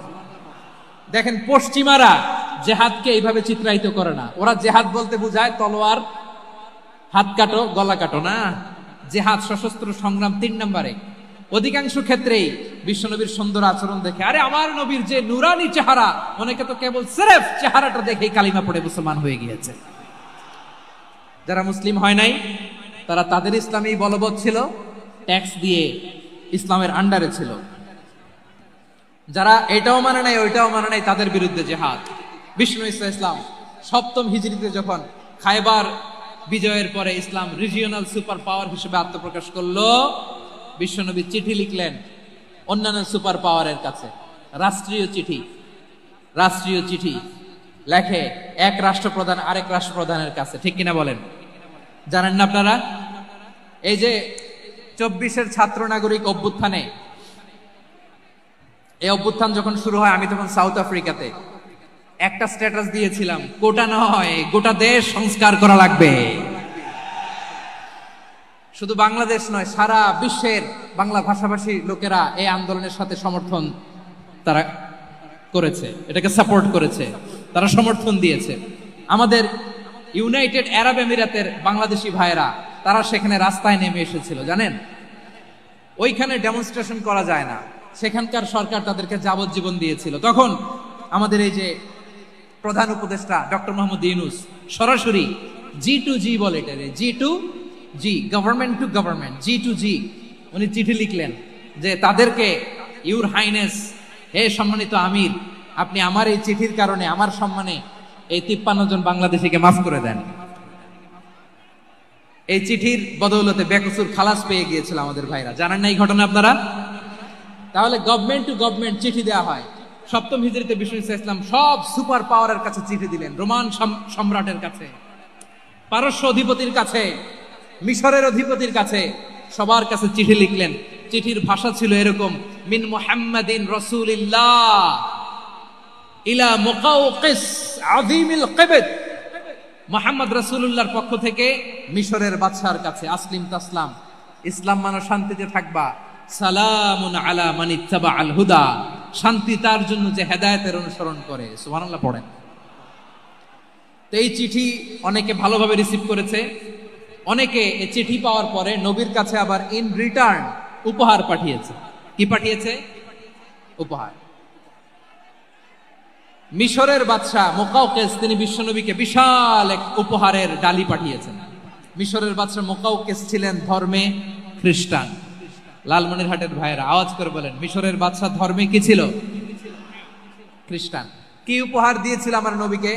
[SPEAKER 2] দেখেন, পশ্চিমারা জেহাদকে এইভাবে চিত্রায়িত করে না। ওরা জেহাদ বলতে বুঝায় তলোয়ার, হাত কাটো, গলা কাটো, না। জেহাদ সশস্ত্র সংগ্রাম 3 নম্বরে। অধিকাংশ ক্ষেত্রেই বিশ্বনবীর সুন্দর আচরণ দেখে, আরে আমার নবীর যে নুরানি চেহারা, অনেকে তো কেবল সিরেফ চেহারাটা দেখেই কালিমা পড়ে মুসলমান হয়ে গিয়েছে। যারা মুসলিম হয় নাই, তারা তাদের ইসলামেই বলবৎ ছিল, ট্যাক্স দিয়ে ইসলামের আন্ডারে ছিল। যারা এটাও মানে নাই, ওইটাও মানে নাই, তাদের বিরুদ্ধে জেহাদ। বিষ্ণু ইসলাম 7ম হিজরিতে যখন খায়বার বিজয়ের পরে ইসলাম রিজিওনাল সুপার পাওয়ার হিসেবে আত্মপ্রকাশ করলো, বিশ্বনবী চিঠি লিখলেন অন্যান্য সুপার পাওয়ারের কাছে, রাষ্ট্রীয় চিঠি লেখে এক রাষ্ট্রপ্রধান আরেক রাষ্ট্রপ্রধানের কাছে। ঠিক কিনা বলেন? জানেন না আপনারা? এই যে 24-এর ছাত্র নাগরিক অভ্যুত্থানে এই অভ্যুত্থান যখন শুরু হয় আমি তখন সাউথ আফ্রিকাতে, একটা স্ট্যাটাস দিয়েছিলাম, গোটা নয় গোটা দেশ সংস্কার করা লাগবে। শুধু বাংলাদেশ নয়, সারা বিশ্বের বাংলা ভাষাভাষী লোকেরা এই আন্দোলনের সাথে সমর্থন তারা করেছে, এটাকে সাপোর্ট করেছে, তারা সমর্থন দিয়েছে। আমাদের ইউনাইটেড আরব আমিরাতের বাংলাদেশি ভাইয়েরা তারা সেখানে রাস্তায় নেমে এসেছিল, জানেন? ওইখানে ডেমনস্ট্রেশন করা যায় না, সেখানকার সরকার তাদেরকে যাবজ্জীবন দিয়েছিল। তখন আমাদের এই যে প্রধান উপদেষ্টা ডক্টর মোহাম্মদ ইউনূস সরাসরি G2G বলে, এটারে G2G, government to government, G2G, উনি চিঠি লিখলেন যে তাদেরকে, ইউর হাইনেস, হে সম্মানিত আমির, আপনি আমার এই চিঠির কারণে আমার সম্মানে এই 53 জন বাংলাদেশিকে মাফ করে দেন। এই চিঠির বদৌলতে বেকসুর খালাস পেয়ে গিয়েছিল আমাদের ভাইরা, জানেন না এই ঘটনা আপনারা? তাহলে গভর্নমেন্ট টু গভর্নমেন্ট চিঠি দেওয়া হয়। সপ্তম হিজরিতে বিষ্ণু ইসলাম সব সুপার পাওয়ারের কাছে চিঠি দিলেন, রোমান সম্রাটের কাছে, পারস্য অধিপতির কাছে, মিশরের অধিপতির কাছে, সবার কাছে চিঠি লিখলেন। চিঠির ভাষা ছিল এরকম, মিন মুহাম্মাদিন রাসূলিল্লাহ ইলা মুকাওকিস আযীমিল কিবত, মুহাম্মদ রাসূলুল্লাহর পক্ষ থেকে মিশরের বাদশার কাছে, আসলিম তাসলাম, ইসলাম মানো শান্তিতে থাকবা, সালামুন আলা মান ইত্তাবাআল হুদা, শান্তি তার জন্য যে হেদায়েতের অনুসরণ করে। সুবহানাল্লাহ পড়েন। তো এই চিঠি অনেকে ভালোভাবে রিসিভ করেছে, অনেকে এই চিঠি পাওয়ার পরে নবীর কাছে আবার ইন রিটার্ন উপহার পাঠিয়েছে। কি পাঠিয়েছে? উপহার। মিশরের বাদশা মুকাওকিস তিনি বিশ্বনবীকে বিশাল এক উপহারের ডালি পাঠিয়েছেন। মিশরের বাদশা মুকাওকিস ছিলেন ধর্মে খ্রিস্টান। লালমনিরহাটের ভাইয়েরা আওয়াজ করে বলেন, মিশরের বাদশা ধর্মে কি ছিল? খ্রিস্টান। কি উপহার দিয়েছিল আমার নবীকে?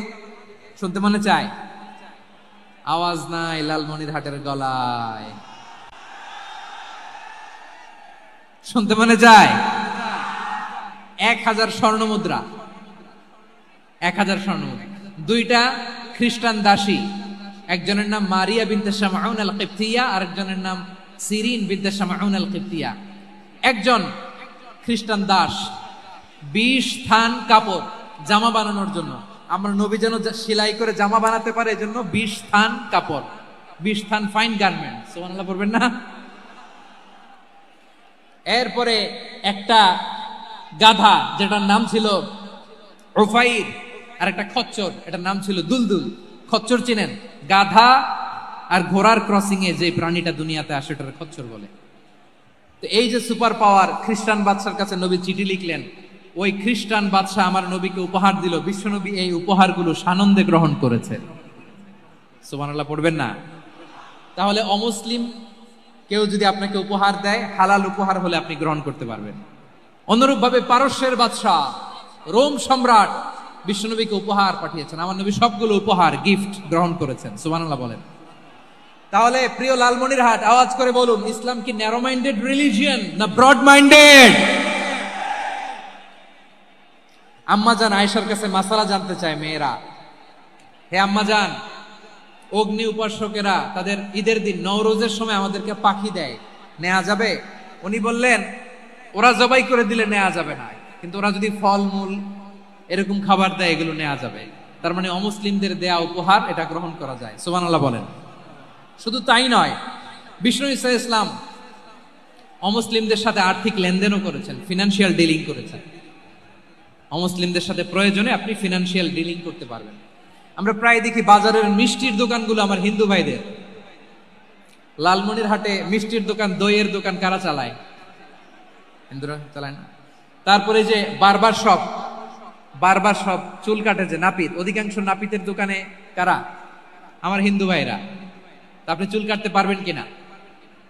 [SPEAKER 2] শুনতে মনে চায়? আওয়াজ নাই লালমনিরহাটের গলায়, শুনতে মনে চায়? 1000 স্বর্ণ মুদ্রা, 1000 স্বর্ণ মুদ্রা। 2টা খ্রিস্টান দাসী, একজনের নাম মারিয়া বিনতে শামউন আল কিবতিয়া, আরেকজনের নাম সিরিন বিনতে শামউন আল কিবতিয়া। একজন খ্রিস্টান দাস 20 থান কাপড় জামা বানানোর জন্য, আমরা নবী যেন সেলাই করে জামা বানাতে পারে এজন্য 20 থান কাপড়, 20 থান ফাইন গার্মেন্ট। সুবহানাল্লাহ পড়বেন না? এরপরে একটা গাধা যেটার নাম ছিল উফাইর, আর একটা খচ্চর, এটার নাম ছিল দুলদুল। খচ্চর চিনেন? গাধা আর ঘোড়ার ক্রসিং এ যে প্রাণীটা দুনিয়াতে আসে ওটার খচ্চর বলে। তো এই যে সুপার পাওয়ার খ্রিস্টান বাদশার কাছে নবী চিঠি লিখলেন, ওই খ্রিস্টান বাদশা আমার নবীকে উপহার দিল। বিশ্বনবী এই উপহারগুলো সানন্দে গ্রহণ করেছে। সুবহানাল্লাহ পড়বেন না? তাহলে অমুসলিম কেউ যদি আপনাকে উপহার দেয়, হালাল উপহার হলে আপনি গ্রহণ করতে পারবেন। অনুরূপ ভাবে পারস্যের বাদশা, রোম সম্রাট বিশ্বনবীকে উপহার পাঠিয়েছেন, আমার নবী সবগুলো উপহার গিফট গ্রহণ করেছেন। সুবহানাল্লাহ বলেন। তাহলে প্রিয় লালমনিরহাট আওয়াজ করে বলুন, ইসলাম কি ন্যারো মাইন্ডেড রিলিজিয়ন না ব্রড মাইন্ডেড? আম্মাজান আয়েশার কাছে মাসালা জানতে চায় মেয়েরা, হে আম্মাজান, অগ্নি উপাসকেরা তাদের ঈদের দিন নওরোজের সময় আমাদেরকে পাখি দেয়, নেওয়া যাবে? উনি বললেন, ওরা জবাই করে দিলে নেওয়া যাবে না, কিন্তু ওরা যদি ফলমূল এরকম খাবার দেয় এগুলো নেওয়া যাবে। তার মানে অমুসলিমদের দেয়া উপহার এটা গ্রহণ করা যায়। সুবহানাল্লাহ বলেন। শুধু তাই নয়, বিষ্ণু ঈসা ইসলাম অমুসলিমদের সাথে আর্থিক লেনদেনও করেছেন, ফিনান্সিয়াল ডিলিং করেছেন। অমুসলিমদের সাথে প্রয়োজনে আপনি ফিনান্সিয়াল ডিলিং করতে পারবেন। আমরা প্রায় দেখি বাজারের মিষ্টির দোকানগুলো আমার হিন্দু ভাইদের। লালমনিরহাটে মিষ্টির দোকান, দইয়ের দোকান কারা চালায়? হিন্দুরা চালায় না। তারপরে যে বারবার শপ, চুল কাটে যে নাপিত, অধিকাংশ নাপিতের দোকানে কারা? আমার হিন্দু ভাইরা। তা আপনি চুল কাটতে পারবেন কিনা?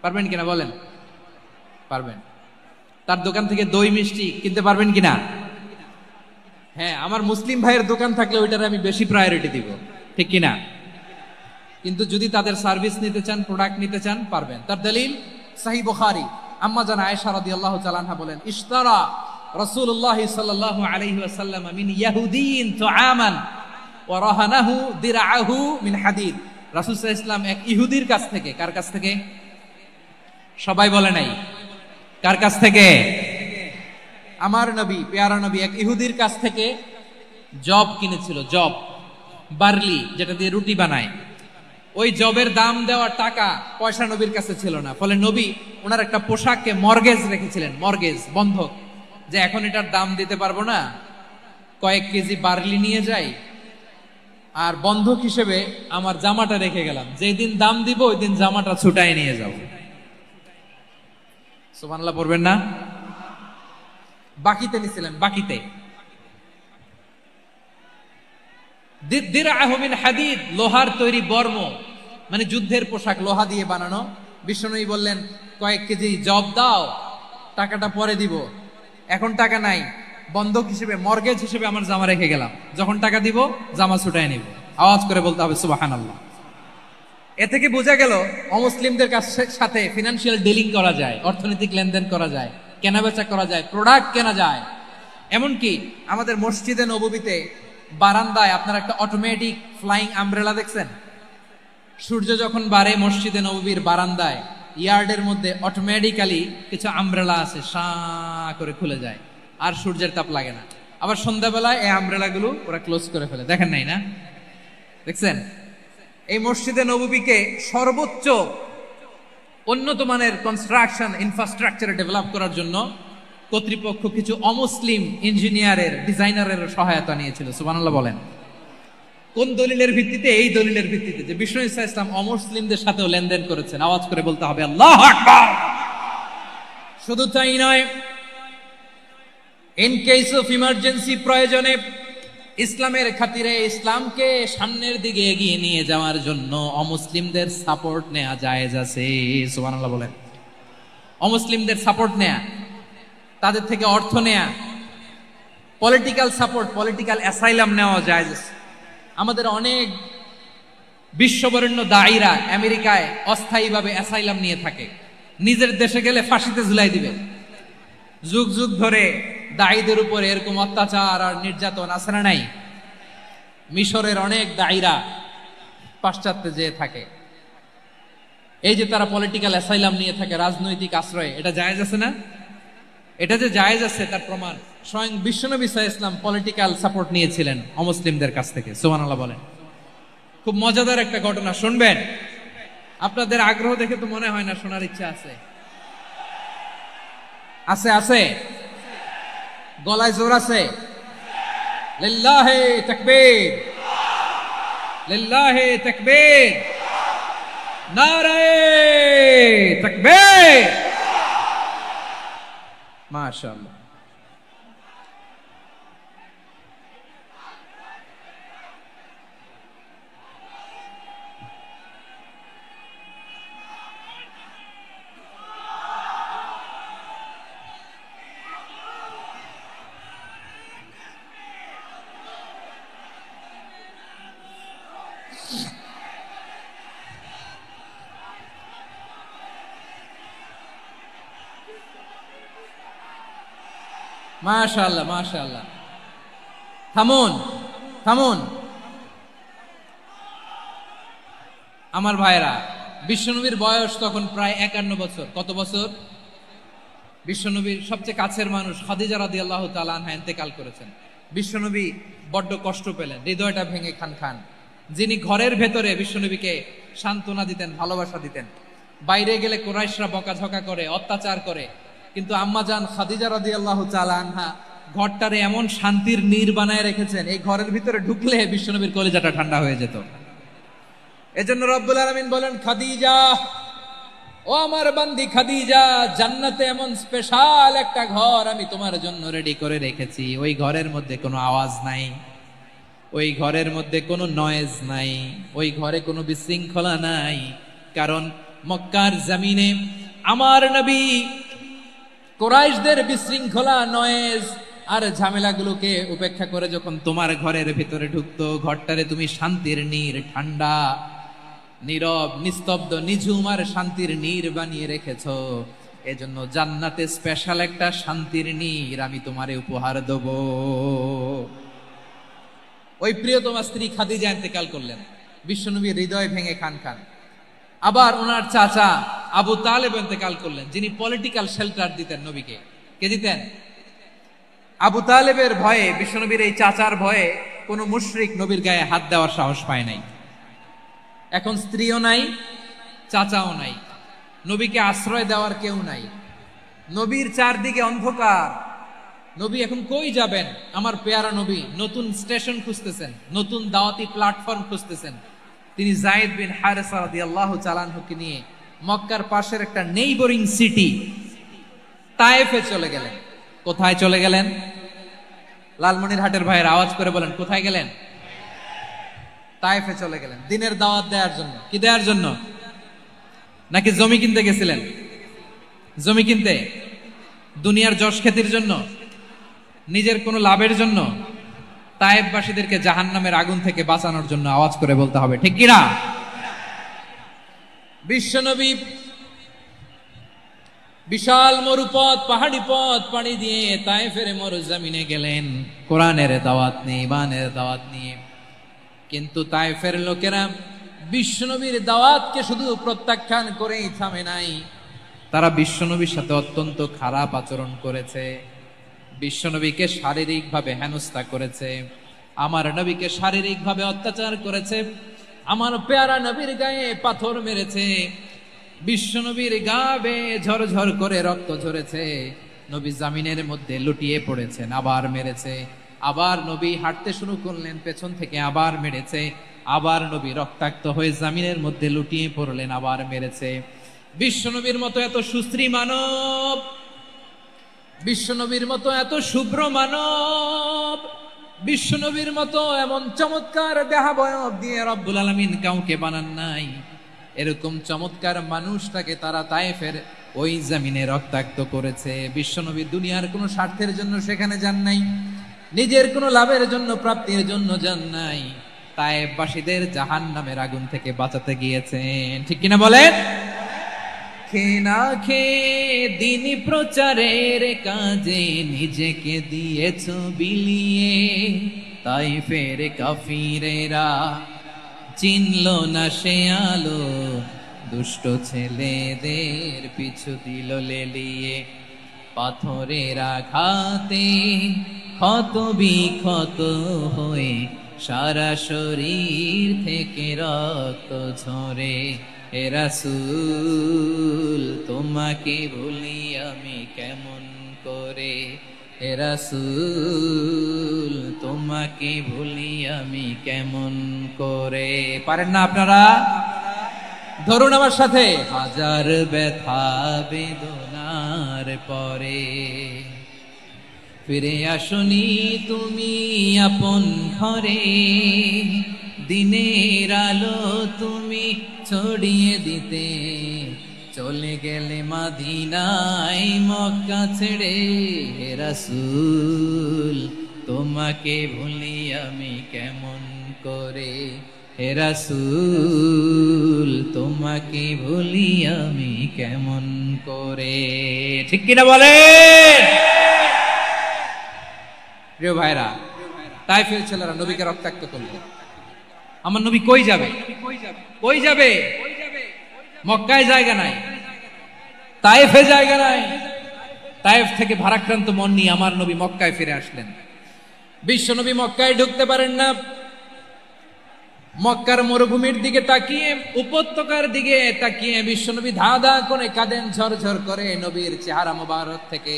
[SPEAKER 2] পারবেন কিনা বলেন? পারবেন। তার দোকান থেকে দই মিষ্টি কিনতে পারবেন কিনা? হ্যাঁ, আমার মুসলিম ভাইয়ের দোকান থাকলে ওইটার আমি বেশি প্রায়োরিটি দিব, ঠিক কিনা? কিন্তু যদি তাদের সার্ভিস নিতে চান, প্রোডাক্ট নিতে চান, পারবেন। তার দলিল সহিহ বুখারী, আম্মা জান আয়েশা রাদিয়াল্লাহু তাআলা আনহা বলেন, ইশতারা রাসূলুল্লাহ সাল্লাল্লাহু আলাইহি ওয়াসাল্লাম মিন ইয়াহুদিয়িন তুআমান ওয়া রাহানাহু দিরআহু মিন হাদিদ। রাসূল সাল্লাল্লাহু আলাইহি ওয়াসাল্লাম এক ইহুদির কাছ থেকে, কার কাছ থেকে? সবাই বলে নাই, কার কাছ থেকে? আমার নবী, পেয়ারা নবী এক ইহুদির কাছ থেকে জব কিনেছিল, জব, বার্লি, যেটা দিয়ে রুটি বানায়। ওই জবের দাম দেওয়ার টাকা পয়সা নবীর কাছে ছিল না, ফলে নবী ওনার একটা পোশাককে মর্গেজ রেখেছিলেন, মর্গেজ, বন্ধক, যে এখন এটার দাম দিতে পারবো না, কয়েক কেজি বার্লি নিয়ে যাই আর বন্ধক হিসেবে আমার জামাটা রেখে গেলাম, যেই দিন দাম দিব ওই দিন জামাটা ছুটাই নিয়ে যাও। সুবহানাল্লাহ পড়বেন না? বাকিতে নিছিলেন, বাকিতে। দিরআহু মিন হাদিদ, লোহার তৈরি বর্ম, মানে যুদ্ধের পোশাক, লোহা দিয়ে বানানো। বিশ্বনবী বললেন কয়েক কেজি জব দাও, টাকাটা পরে দিব, এখন টাকা নাই, বন্ধক হিসেবে, মর্গেজ হিসেবে আমার জামা রেখে গেলাম, যখন টাকা দিব জামা ছুটায় নিব। আওয়াজ করে বলতে হবে সুবহানাল্লাহ। এ থেকে বোঝা গেল অমুসলিমদের সাথে ফিনান্সিয়াল ডিলিং করা যায়, অর্থনৈতিক লেনদেন করা যায়, কেনাবেচা করা যায়, প্রোডাক্ট কেনা যায়। এমনকি আমাদের মসজিদে নববীতে বারান্দায় আপনারা একটা অটোমেটিক ফ্লাইং আমব্রেলা দেখছেন? সূর্য যখন বাড়ে মসজিদে নববীর বারান্দায় ইয়ার্ডের মধ্যে অটোমেটিক্যালি কিছু আমব্রেলা আছে, শাঁ করে খুলে যায়, আর সূর্যের তাপ লাগে না। আবার সন্ধ্যাবেলায় এই আমব্রেলা গুলো ওরা ক্লোজ করে ফেলে, দেখেন নাই না? দেখছেন? এই মসজিদে নববীকে সর্বোচ্চ উন্নত মানের কনস্ট্রাকশন ইনফ্রাস্ট্রাকচারে ডেভেলপ করার জন্য কর্তৃপক্ষ কিছু অমুসলিম ইঞ্জিনিয়ারের, ডিজাইনারের সহায়তা নিয়েছিল। সুবহানাল্লাহ বলেন। কোন দলিলের ভিত্তিতে? এই দলিলের ভিত্তিতে যে বিষ্ণু ঈসা ইসলাম অমুসলিমদের সাথেও লেনদেন করেছেন। আওয়াজ করে বলতে হবে আল্লাহু আকবার। শুধু তাই নয়, ইন কেস অফ ইমার্জেন্সি, প্রয়োজনে ইসলামের খাতিরে, ইসলামকে সামনের দিকে এগিয়ে নিয়ে যাওয়ার জন্য অমুসলিমদের সাপোর্ট নেওয়া জায়েজ আছে। সুবহানাল্লাহ বলেন। অমুসলিমদের সাপোর্ট নেয়া, তাদের থেকে অর্থ নেয়া, পলিটিক্যাল সাপোর্ট, পলিটিক্যাল অ্যাসাইলাম নেওয়া জায়েজ আছে। আমাদের অনেক বিশ্ববরেণ্য দায়ীরা আমেরিকায় অস্থায়ীভাবে অ্যাসাইলাম নিয়ে থাকে, নিজের দেশে গেলে ফাঁসিতে ঝুলাই দিবে। যুগ যুগ ধরে দায়ীদের উপরে এরকম অত্যাচার আর নির্যাতন আছে না নাই? মিশরের অনেক দায়ীরা পাশ্চাত্যে যেয়ে থাকে, এই যে তারা পলিটিক্যাল অ্যাসাইলাম নিয়ে থাকে, রাজনৈতিক আশ্রয়, এটা জায়েজ আছে না? এটা যে জায়েজ আছে তার প্রমাণ স্বয়ং বিশ্বনবী সাল্লাল্লাহু আলাইহি ওয়াসাল্লাম পলিটিক্যাল সাপোর্ট নিয়েছিলেন অমুসলিমদের কাছ থেকে। সুবহানাল্লাহ বলেন। খুব মজাদার একটা ঘটনা, শুনবেন? আপনাদের আগ্রহ দেখে তো মনে হয় না শোনার ইচ্ছা আছে। আছে আছে, গলায় জোর আছে। লিল্লাহি তাকবীর, লিল্লাহি তাকবীর, নারে তাকবীর। মাশাআল্লাহ। মাশাআল্লাহ মাশাআল্লাহ। থামুন থামুন আমার ভাইরা। বিশ্বনবীর বয়স তখন প্রায় 51 বছর। কত বছর? বিশ্বনবীর সবচেয়ে কাছের মানুষ খাদিজা রাদিয়াল্লাহু তাআলা আনহা ইন্তেকাল করেছেন। বিশ্বনবী বড্ড কষ্ট পেলেন, হৃদয়টা ভেঙে খান খান। যিনি ঘরের ভেতরে বিশ্বনবীকে সান্ত্বনা দিতেন, ভালোবাসা দিতেন, বাইরে গেলে কুরাইশরা বকাঝকা করে, অত্যাচার করে, কিন্তু আম্মাজান খাদিজা রাদিয়াল্লাহু তাআলা আনহা ঘরটারে এমন শান্তির নীড় বানায় রেখেছেন, এই ঘরের ভিতরে ঢুকলে বিশ্বনবীর কলিজাটা ঠান্ডা হয়ে যেত। এজন্য রব্বুল আলামিন বলেন, খাদিজা, ও আমার বান্দি খাদিজা, জান্নাতে এমন স্পেশাল একটা ঘর আমি তোমার জন্য রেডি করে রেখেছি। ওই ঘরের মধ্যে কোনো আওয়াজ নাই, ওই ঘরের মধ্যে কোনো নয়েজ নাই, ওই ঘরে কোনো বিশৃঙ্খলা নাই। কারণ মক্কার জমিনে আমার নবী কুরাইশদের বিশৃঙ্খলা, নয়েজ আর ঝামেলাগুলোকে উপেক্ষা করে যখন তোমার ঘরের ভিতরে ঢুকতো, ঘরটারে তুমি শান্তির নীড়, ঠান্ডা, নীরব, নিস্তব্ধ, নিঝুম আর শান্তির নীড় বানিয়ে রেখেছ। এজন্য জান্নাতে স্পেশাল একটা শান্তির নীড় আমি তোমারে উপহার দেব। ওই প্রিয়তমা স্ত্রী খাদিজা ইন্তেকাল করলেন, বিশ্বনবীর হৃদয় ভেঙে খান খান। আবার ওনার চাচা আবু তালেব ইন্তেকাল করলেন, যিনি পলিটিক্যাল শেল্টার দিতেন নবীকে। কে দিতেন? আবু তালেবের ভয়ে, বিশ্বনবীর এই চাচার ভয়ে কোন মুশরিক নবীর গায়ে হাত দেওয়ার সাহস পায় নাই। এখন স্ত্রীও নাই, চাচাও নাই, নবীকে আশ্রয় দেওয়ার কেউ নাই, নবীর চারদিকে অন্ধকার। নবী এখন কই যাবেন? আমার পেয়ারা নবী নতুন স্টেশন খুঁজতেছেন, নতুন দাওয়াতি প্ল্যাটফর্ম খুঁজতেছেন। তিনি যায়েদ বিন হারেসা রাদিয়াল্লাহু তাআলা আনহুকে নিয়ে মক্কার পাশের একটা নেইবরিং সিটি তায়েফে চলে গেলেন। কোথায় চলে গেলেন? লালমনিরহাটের ভাইয়ের আওয়াজ করে বলেন, কোথায় গেলেন? তায়েফে চলে গেলেন। দিনের দাওয়াত দেওয়ার জন্য। কি দেওয়ার জন্য? নাকি জমি কিনতে গেছিলেন? জমি কিনতে, দুনিয়ার যশ খ্যাতির জন্য, নিজের কোনো লাভের জন্য? তায়েফবাসীদেরকে জাহান্নামের আগুন থেকে বাঁচানোর জন্য। আওয়াজ করে বলতে হবে, ঠিক কিনা? বিশ্বনবী বিশাল মরুপথ, পাহাড়ি পথ পাড়ি দিয়ে তায়েফের মরুজমিনে গেলেন কোরআনের দাওয়াত নিয়ে, ইমানের দাওয়াত নিয়ে। কিন্তু তায়েফের লোকেরা বিশ্বনবীর দাওয়াতকে শুধু প্রত্যাখ্যান করেই থামে নাই, তারা বিশ্বনবীর সাথে অত্যন্ত খারাপ আচরণ করেছে। বিশ্বনবীকে শারীরিকভাবে হেনস্থা করেছে, আমার নবীকে শারীরিকভাবে অত্যাচার করেছে, আমার পেয়ারা নবীর গায়ে পাথর মেরেছে, বিশ্বনবীর গা বেয়ে ঝরঝর করে রক্ত ঝরেছে, নবী জামিনের মধ্যে লুটিয়ে পড়েছেন, আবার মেরেছে, আবার নবী হাঁটতে শুরু করলেন, পেছন থেকে আবার মেরেছে, আবার নবী রক্তাক্ত হয়ে জামিনের মধ্যে লুটিয়ে পড়লেন, আবার মেরেছে। বিশ্বনবীর মতো এত সুশ্রী মানব, বিশ্বনবীর মতো এত শুভ্র মানব, বিশ্বনবীর মতো এমন চমৎকার দেহাবয়ব দিয়ে রব্বুল আলামিন কাউকে বানান নাই। এরকম চমৎকার মানুষটাকে তারা তায়েফের ওই জমিনে রক্তাক্ত করেছে। বিশ্বনবী দুনিয়ার কোনো স্বার্থের জন্য সেখানে যান নাই, নিজের কোনো লাভের জন্য, প্রাপ্তির জন্য যান নাই, তায়েফবাসীদের জাহান্নামের আগুন থেকে বাঁচাতে গিয়েছেন। ঠিক কিনা বলেন? খেয়ে না খেয়ে দিন প্রচারের কাজে নিজেকে দিয়েছ বিলিয়ে, তায়েফের কাফিরেরা চিনল না সে আলো, দুষ্ট ছেলেদের পিছু দিল লেলিয়ে, পাথরের আঘাতে ক্ষত বিক্ষত হয়ে সারা শরীর থেকে রক্ত ঝরে। হে রাসূল তোমাকে ভুলি আমি কেমন করে, হে রাসূল তোমাকে ভুলি আমি কেমন করে। পারেন না আপনারা? ধরুন আমার সাথে। হাজার ব্যথা বেদনার পরে ফিরে আসনি তুমি আপন ঘরে, দিনের আলো তুমি ছড়িয়ে দিতে, চলে গেলে মদিনায় মক্কা ছেড়ে। হে রাসূল তোমাকে ভুলি আমি কেমন করে, হে রাসূল তোমাকে ভুলি আমি কেমন করে। ঠিক কিনা বলেন? প্রিয় ভাইরা, তায়েফের ছেলেরা নবীকে রক্তাক্ত করলেন। আমার নবী কই যাবে? কই যাবে? মক্কায় জায়গা নাই, তায়েফে জায়গা নাই। তায়েফ থেকে ভারাক্রান্ত মন নিয়ে আমার নবী মক্কায় ফিরে আসলেন। বিশ্ব নবী মক্কায় ঢুকতে পারেন না। মক্কার মরুভূমির দিকে তাকিয়ে, উপত্যকার দিকে তাকিয়ে বিশ্বনবী ধা ধা করে কাঁদেন, ঝরঝর করে। নবীর চেহারা মোবারক থেকে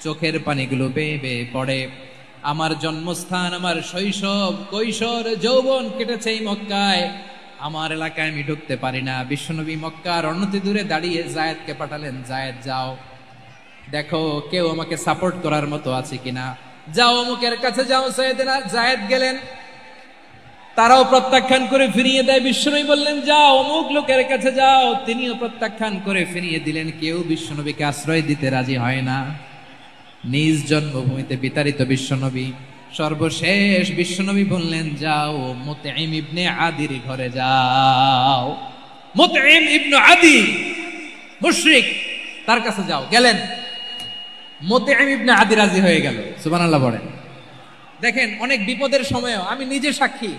[SPEAKER 2] চোখের পানিগুলো বেয়ে বেয়ে পড়ে। আমার জন্মস্থান, আমার শৈশব, কৈশোর, যৌবন কেটেছে এই মক্কায়, আমার এলাকায় আমি ঢুকতে পারি না। বিশ্বনবী মক্কার অনতি দূরে দাঁড়িয়ে জায়েদকে পাঠালেন, জায়েদ যাও দেখো কেউ আমাকে সাপোর্ট করার মতো আছে কিনা, যাও অমুকের কাছে যাও। জায়েদ গেলেন, তারাও প্রত্যাখ্যান করে ফিরিয়ে দেয়। বিশ্বনবী বললেন যাও অমুক লোকের কাছে যাও, তিনিও প্রত্যাখ্যান করে ফিরিয়ে দিলেন। কেউ বিশ্বনবীকে আশ্রয় দিতে রাজি হয় না। নিজ জন্মভূমিতে বিতাড়িত বিশ্বনবী, সর্বশেষ বিশ্বনবী বললেন যাও মুতঈম ইবনে আদির ঘরে যাও। মুতঈম ইবনে আদি মুশরিক, তার কাছে যাও। গেলেন, মুতঈম ইবনে আদি রাজি হয়ে গেল। সুবহানাল্লাহ বলেন। দেখেন, অনেক বিপদের সময়ও আমি নিজে সাক্ষী,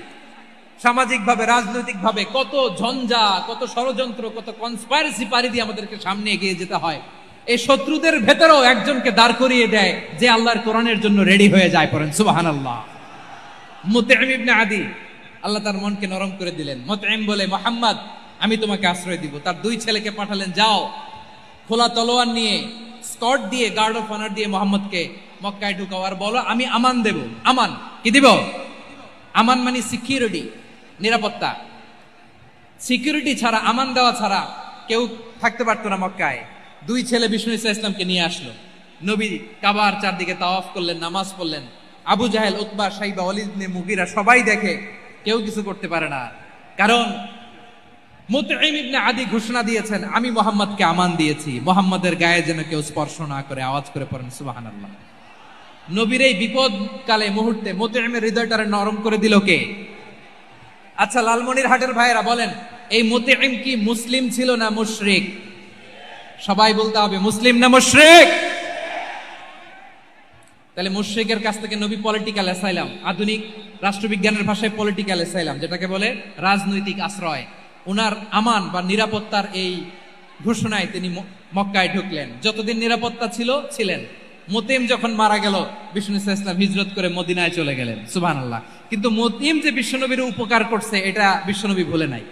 [SPEAKER 2] সামাজিকভাবে, রাজনৈতিকভাবে কত ঝঞ্ঝা, কত ষড়যন্ত্র, কত কনস্পাইরেসি পাড়ি দিয়ে আমাদেরকে সামনে এগিয়ে যেতে হয়। এই শত্রুদের ভেতরেও একজনকে দাঁড় করিয়ে দেয় যে আল্লাহর কোরআনের জন্য রেডি হয়ে যায়। পড়েন সুবহানাল্লাহ। মুতঈম ইবনে আদি, আল্লাহ তার মনকে নরম করে দিলেন। মুতঈম বলে, মুহাম্মদ আমি তোমাকে আশ্রয় দিব। তার দুই ছেলেকে পাঠালেন, যাও খোলা তলোয়ার নিয়ে, স্কট দিয়ে, গার্ড অফ অনার দিয়ে মুহাম্মদকে মক্কায় ঢুকাও, আর বলো আমি আমান দেব। আমান কি দিব? আমান মানে সিকিউরিটি, নিরাপত্তা। সিকিউরিটি ছাড়া, আমান দেওয়া ছাড়া কেউ থাকতে পারতো না মক্কায়। দুই ছেলে বিষ্ণু ইসা ইসলামকে নিয়ে আসলো। নবী কাবার চারদিকে তাওয়াফ করলেন, নামাজ পড়লেন। আবু জাহেল, উতবা, সাইবা, ওয়ালিদ ইবনে মুগীরা সবাই দেখে, কেউ কিছু করতে পারে না। কারণ মুতঈম ইবনে আদি ঘোষণা দিয়েছেন, আমি মুহাম্মদকে আমান দিয়েছি, মুহাম্মদের গায়ে যেন কেউ স্পর্শ না করে। আওয়াজ করে পড়েন সুবহানাল্লাহ। নবীর এই বিপদকালে মুহূর্তে মুতঈমের হৃদয়টারে নরম করে দিল কে? আচ্ছা লালমনির হাটের ভাইয়েরা বলেন, এই মুতঈম কি মুসলিম ছিল না মুশরিক? সবাই বলতে হবে মুসলিম না মুশরিক। তাহলে মুশরিকের কাছ থেকে নবী পলিটিক্যাল অ্যাসাইলাম, আধুনিক রাষ্ট্রবিজ্ঞানের ভাষায় পলিটিক্যাল অ্যাসাইলাম, যেটাকে বলে রাজনৈতিক আশ্রয়, উনার আমান বা নিরাপত্তার এই ঘোষণায় তিনি মক্কায় ঢুকলেন। যতদিন নিরাপত্তা ছিল ছিলেন। মুতঈম যখন মারা গেল, বিষ্ণু ইসলাম হিজরত করে মদিনায় চলে গেলেন। সুবহানাল্লাহ। কিন্তু মুতঈম যে বিশ্বনবীর উপকার করছে এটা বিশ্বনবী ভুলে নাই।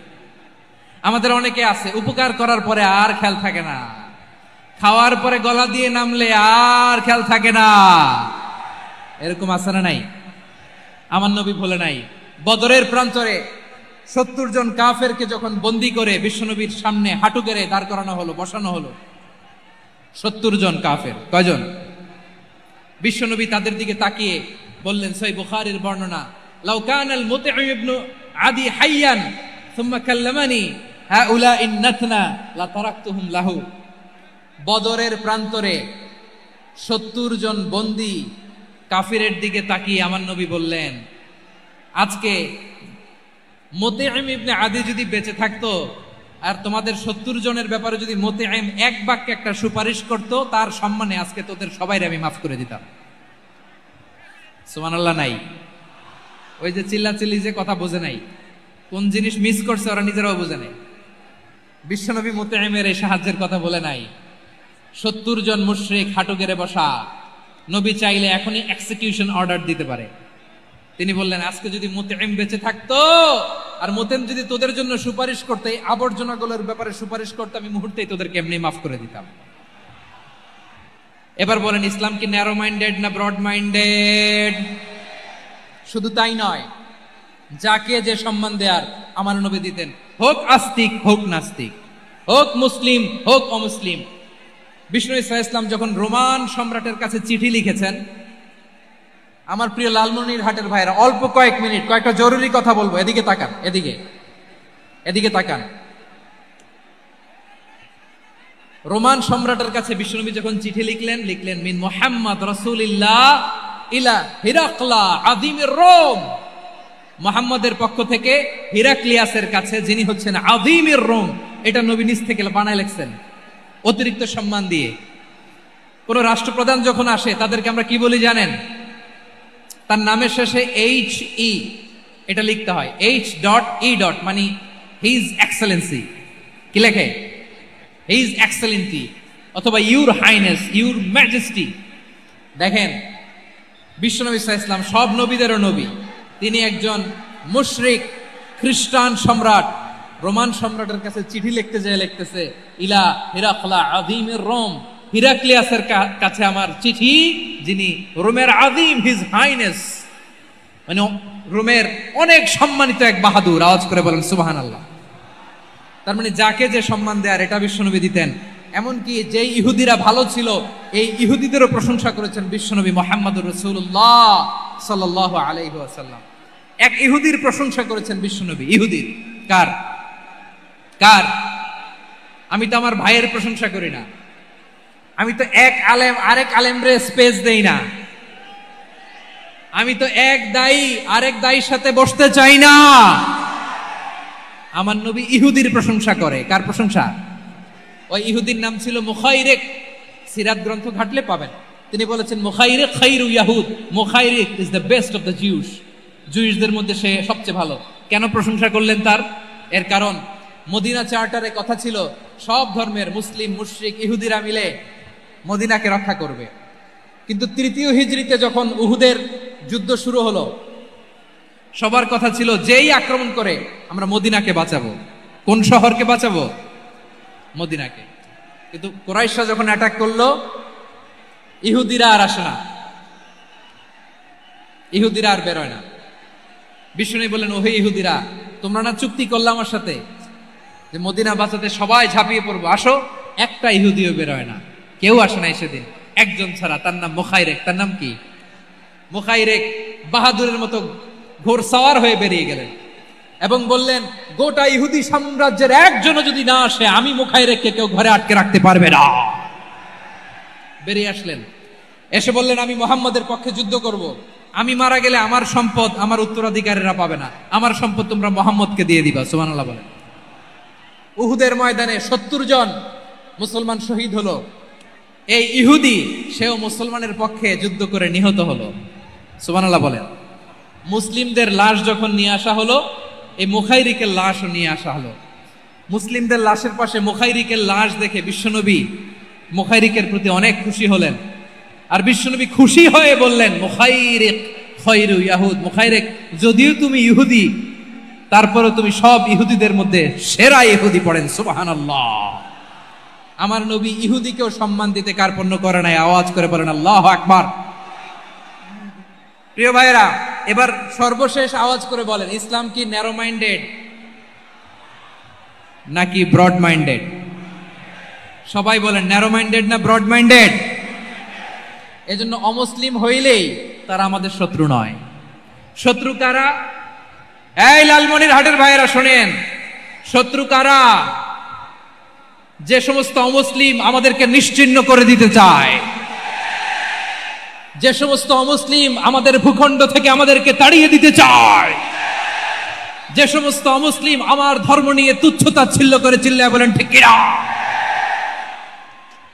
[SPEAKER 2] আমাদের অনেকে আছে উপকার করার পরে আর খেয়াল থাকে না, খাওয়ার পরে গলা দিয়ে নামলে আর খেয়াল থাকে না। এরকম আছে না নাই? আমার নবী ভুলে নাই। বদরের প্রান্তরে 70 জন কাফেরকে যখন বন্দী করে বিশ্বনবীর সামনে হাঁটু গেড়ে দাঁড় করানো হলো, বসানো হলো, 70 জন কাফের। কয়জন? বিশ্বনবী তাদের দিকে তাকিয়ে বললেন, সহিহ বুখারীর বর্ণনা, লাউ কানাল মুতঈম ইবনে আদি হাইয়ান সুম্মা কাল্লামানি হাউলাইন নাতনা লা তারাকতুহুম লাহু। বদরের প্রান্তরে 70 জন বন্দী কাফিরের দিকে তাকিয়ে আমার নবী বললেন, আজকে মুতঈম ইবনে আদি যদি বেঁচে থাকতো আর তোমাদের 70 জনের ব্যাপারে যদি মুতঈম এক বাক্যে একটা সুপারিশ করত, তার সম্মানে আজকে তোদের সবাইরে আমি মাফ করে দিতাম। সুবহানাল্লাহ নাই? ওই যে চিল্লাচিল্লি যে কথা বোঝে নাই, কোন জিনিস মিস করছে ওরা নিজেরাও বোঝে নাই। বিশ্বনবী মুতঈমের এই সাহায্যের কথা বলে নাই। 70 জন মুশরিক হাঁটু গেড়ে বসা, নবী চাইলে এখনই এক্সিকিউশন অর্ডার দিতে পারে। তিনি বললেন, আজকে যদি মুতঈম বেঁচে থাকতো আর মুতঈম যদি তোদের জন্য সুপারিশ করতে, এই আবর্জনাগুলোর ব্যাপারে সুপারিশ করতে, আমি মুহূর্তেই তোদেরকে এমনি মাফ করে দিতাম। এবার বলেন, ইসলাম কি ন্যারো মাইন্ডেড না ব্রড মাইন্ডেড? শুধু তাই নয়, যাকে যে সম্মান দেয়ার আমার নবী দিতেন, হোক আস্তিক হোক নাস্তিক, হোক মুসলিম হোক অমুসলিম। বিষ্ণু ইসা ইসলাম যখন রোমান সম্রাটের কাছে চিঠি লিখেছেন, আমার প্রিয় লালমনির হাটের ভাইরা, অল্প কয়েক মিনিট কয়েকটা জরুরি কথা বলবো। এদিকে তাকান, এদিকে তাকান। রোমান সম্রাটের কাছে বিশ্বনবী যখন চিঠি লিখলেন মিন মুহাম্মদ রাসূলিল্লাহ ইলা হিরাকলা আযীমির রোম। মুহাম্মদের পক্ষ থেকে হিরাক্লিয়াসের কাছে, যিনি হচ্ছেন আযীমির রোম। এটা নবী নিজ থেকে বানায় লিখছেন, অতিরিক্ত সম্মান দিয়ে। কোন রাষ্ট্রপ্রধান যখন আসে তাদেরকে আমরা কি বলি জানেন? তার নামের শেষে HE এটা লিখতে হয়, H.E. মানে হিজ এক্সেলেন্সি। কি লেখে? হিজ এক্সেলেন্সি, অথবা ইউর হাইনেস, ইউর ম্যাজেস্টি। দেখেন, বিশ্বনবী সাল্লাল্লাহু আলাইহি ওয়াসাল্লাম সব নবীদেরও নবী। তিনি একজন মুশরিক খ্রিস্টান সম্রাট, রোমান সম্রাটের কাছে চিঠি লিখতে যায়, লিখতেছে ইলা হিরাকলা আযীমির রোম। হিরাক্লিয়াসের কাছে আমার চিঠি, যিনি রোমের আযীম, হিজ হাইনেস, মানে রোমের অনেক সম্মানিত এক বাহাদুর। আওয়াজ করে বলেন সুবহানাল্লাহ। তার মানে যাকে যে সম্মান দেয়ার এটা বিশ্বনবী দিতেন। এমনকি যে ইহুদিরা ভালো ছিল, এই ইহুদিদেরও প্রশংসা করেছেন বিশ্বনবী মুহাম্মদুর রাসূলুল্লাহ সাল্লাল্লাহু আলাইহি ওয়াসাল্লাম। এক ইহুদির প্রশংসা করেছেন বিশ্বনবী। ইহুদির কার? আমি তো আমার ভাইয়ের প্রশংসা করি না, আমি তো এক আলেম আরেক আলেমরে স্পেস দেই না, আমি তো এক দায়ী আরেক দায়ীর সাথে বসতে চাই না। আমার নবী ইহুদির প্রশংসা করে। কার প্রশংসা? ওই ইহুদির নাম ছিল মুখাইরিক। সিরাত গ্রন্থ ঘাটলে পাবেন। তিনি বলেছেন মুখাইরিক খাইরু ইয়াহুদ, Mukhayriq is the best of the Jews. জুইশদের মধ্যে সে সবচেয়ে ভালো। কেন প্রশংসা করলেন তার? এর কারণ মদিনা চার্টারে কথা ছিল সব ধর্মের মুসলিম, মুশরিক, ইহুদিরা মিলে মদিনাকে রক্ষা করবে। কিন্তু তৃতীয় হিজরিতে যখন উহুদের যুদ্ধ শুরু হলো, সবার কথা ছিল যেই আক্রমণ করে আমরা মদিনাকে বাঁচাবো। কোন শহরকে বাঁচাবো? মদিনাকে। কিন্তু কুরাইশরা যখন অ্যাটাক করলো, ইহুদিরা আর আসে না, ইহুদিরা আর বেরোয় না। বিষ্ণু বললেন, ওহে ইহুদিরা, তোমরা না চুক্তি করলে আমার সাথে যে মদিনা বাঁচাতে সবাই ঝাঁপিয়ে পড়বো, আসো। একটা ইহুদিও বেরোয় না, কেউ আসে নাই সেদিন, একজন ছাড়া, তার নাম মুখাইরেক। তার নাম কি? মুখাইরেক বাহাদুরের মতো ঘোড়সাওয়ার হয়ে বেরিয়ে গেলেন এবং বললেন, গোটা ইহুদি সাম্রাজ্যের একজনও যদি না আসে, আমি মুখাইরেককে কেউ ঘরে আটকে রাখতে পারবে না। বেরিয়ে আসলেন, এসে বললেন, আমি মুহাম্মদের পক্ষে যুদ্ধ করব। আমি মারা গেলে আমার সম্পদ আমার উত্তরাধিকারীরা পাবে না, আমার সম্পদ তোমরা মুহাম্মদকে দিয়ে দিবা। সুবহানাল্লাহ বলেন। উহুদের ময়দানে 70 জন মুসলমান শহীদ হলো। এই ইহুদি, সেও মুসলমানের পক্ষে যুদ্ধ করে নিহত হলো। সুবহানাল্লাহ বলেন। মুসলিমদের লাশ যখন নিয়ে আসা হলো, এই মুখাইরিকের লাশও নিয়ে আসা হলো। মুসলিমদের লাশের পাশে মুখাইরিকের লাশ দেখে বিশ্বনবী মুখাইরিকের প্রতি অনেক খুশি হলেন। আর বিশ্বনবী খুশি হয়ে বললেন, মুখাইরিক খায়রু ইয়াহুদ, মুখাইরিক যদিও তুমি ইহুদি, তারপরে তুমি সব ইহুদিদের মধ্যে সেরা ইহুদি। পড়েন সুবহানাল্লাহ। আমার নবী ইহুদিকেও সম্মান দিতে কার্পণ্য করে নাই। আওয়াজ করে বলেন আল্লাহু আকবার। প্রিয় ভাইরা, এবার সর্বশেষ আওয়াজ করে বলেন, ইসলাম কি ন্যারো মাইন্ডেড নাকি ব্রড মাইন্ডেড? সবাই বলেন, ন্যারো মাইন্ডেড না ব্রড মাইন্ডেড? এজন্য অমুসলিম হইলেই তারা আমাদের শত্রু নয়। শত্রু কারা? এই লালমনিরহাটের ভাইয়েরা শোনেন, শত্রু কারা? যে সমস্ত অমুসলিম আমাদেরকে নিশ্চিহ্ন করে দিতে চায়, যে সমস্ত অমুসলিম আমাদের ভূখণ্ড থেকে আমাদেরকে তাড়িয়ে দিতে চায়, যে সমস্ত অমুসলিম আমার ধর্ম নিয়ে তুচ্ছতাচ্ছিল্য করে চিল্লায় বলেন ঠিক কিনা,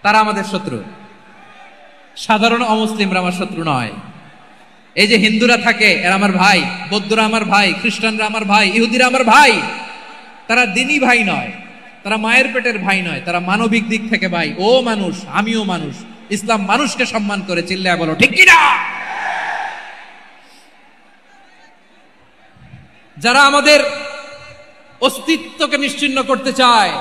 [SPEAKER 2] তারা আমাদের শত্রু। সাধারণ অমুসলিমরা আমার শত্রু নয়। এই যে হিন্দুরা থাকে, এরা আমার ভাই, বৌদ্ধরা আমার ভাই, খ্রিস্টানরা আমার ভাই, ইহুদিরা আমার ভাই। তারা দিনই ভাই নয়, তারা মায়ের পেটের ভাই নয়, তারা মানবিক দিক থেকে ভাই। ও মানুষ, আমিও মানুষ। ইসলাম মানুষকে সম্মান করে, চিল্লায় বলো ঠিক কিনা। যারা আমাদের অস্তিত্বকে নিশ্চিহ্ন করতে চায়,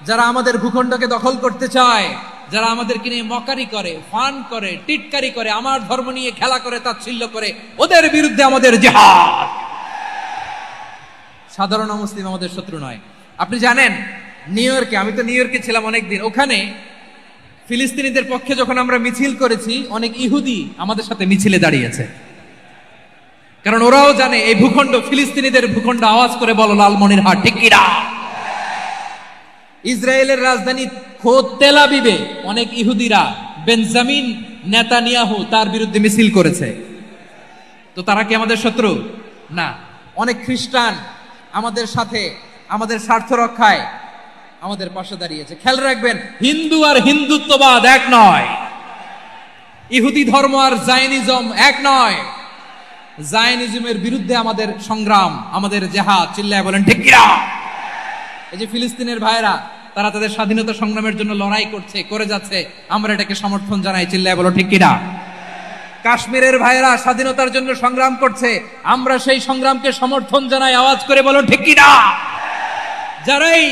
[SPEAKER 2] যারা আমাদের ভূখণ্ডকে দখল করতে চায়, যারা আমাদেরকে নিয়ে মকারি করে, ফান করে, টিটকারি করে, আমার ধর্ম নিয়ে খেলা করে, তাচ্ছিল্য করে, ওদের বিরুদ্ধে আমাদের জিহাদ। সাধারণ মুসলিম আমাদের শত্রু নয়। আপনি জানেন, নিউ ইয়র্কে, আমি তো নিউ ইয়র্কে ছিলাম অনেকদিন, ওখানে ফিলিস্তিনিদের পক্ষে যখন আমরা মিছিল করেছি, অনেক ইহুদি আমাদের সাথে মিছিলে দাঁড়িয়েছে। কারণ ওরাও জানে এই ভূখণ্ড ফিলিস্তিনিদের ভূখণ্ড। আওয়াজ করে বলো লালমনিরহাট ঠিক কিনা। ইসরায়েলের রাজধানী খোদ তেল আবিবে অনেক ইহুদিরা বেঞ্জামিন নেতানিয়াহু তার বিরুদ্ধে মিছিল করেছে। তো তারা কি আমাদের শত্রু? না। অনেক খ্রিস্টান আমাদের সাথে, আমাদের স্বার্থ রক্ষায় আমাদের পাশে দাঁড়িয়েছে। খেয়াল রাখবেন, হিন্দু আর হিন্দুত্ববাদ এক নয়, ইহুদি ধর্ম আর জায়নিজম এক নয়। জায়নিজমের বিরুদ্ধে আমাদের সংগ্রাম, আমাদের জিহাদ, চিল্লায় বলেন ঠিক কিনা। এই যে ফিলিস্তিনের ভাইরা, তারা তাদের স্বাধীনতা সংগ্রামের জন্য লড়াই করছে, করে যাচ্ছে, আমরা এটাকে সমর্থন জানাই, চিল্লায় বলো ঠিক কিনা। কাশ্মীরের ভাইরা স্বাধীনতার জন্য সংগ্রাম করছে, আমরা সেই সংগ্রামকে সমর্থন জানাই, আওয়াজ করে বলো ঠিক কিনা। যারাই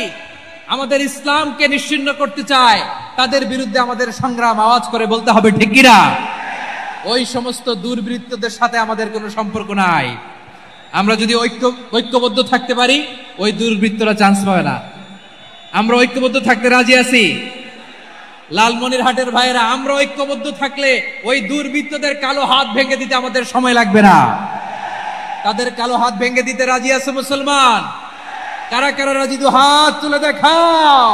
[SPEAKER 2] আমাদের ইসলামকে নিশ্চিহ্ন করতে চায়, তাদের বিরুদ্ধে আমাদের সংগ্রাম, আওয়াজ করে বলতে হবে ঠিক কিনা। ওই সমস্ত দুর্বৃত্তদের সাথে আমাদের কোনো সম্পর্ক নাই। আমরা যদি ঐক্যবদ্ধ থাকতে পারি, ওই দুর্বৃত্তরা চান্স পাবে না। আমরা ঐক্যবদ্ধ থাকতে রাজি আছি। লালমনিরহাটের ভাইয়েরা, আমরা ঐক্যবদ্ধ থাকলে ওই দুর্বৃত্তদের কালো হাত ভেঙে দিতে আমাদের সময় লাগবে না। তাদের কালো হাত ভেঙে দিতে রাজি আছে মুসলমান? কারা কারা রাজি? দু হাত তুলে দেখাও।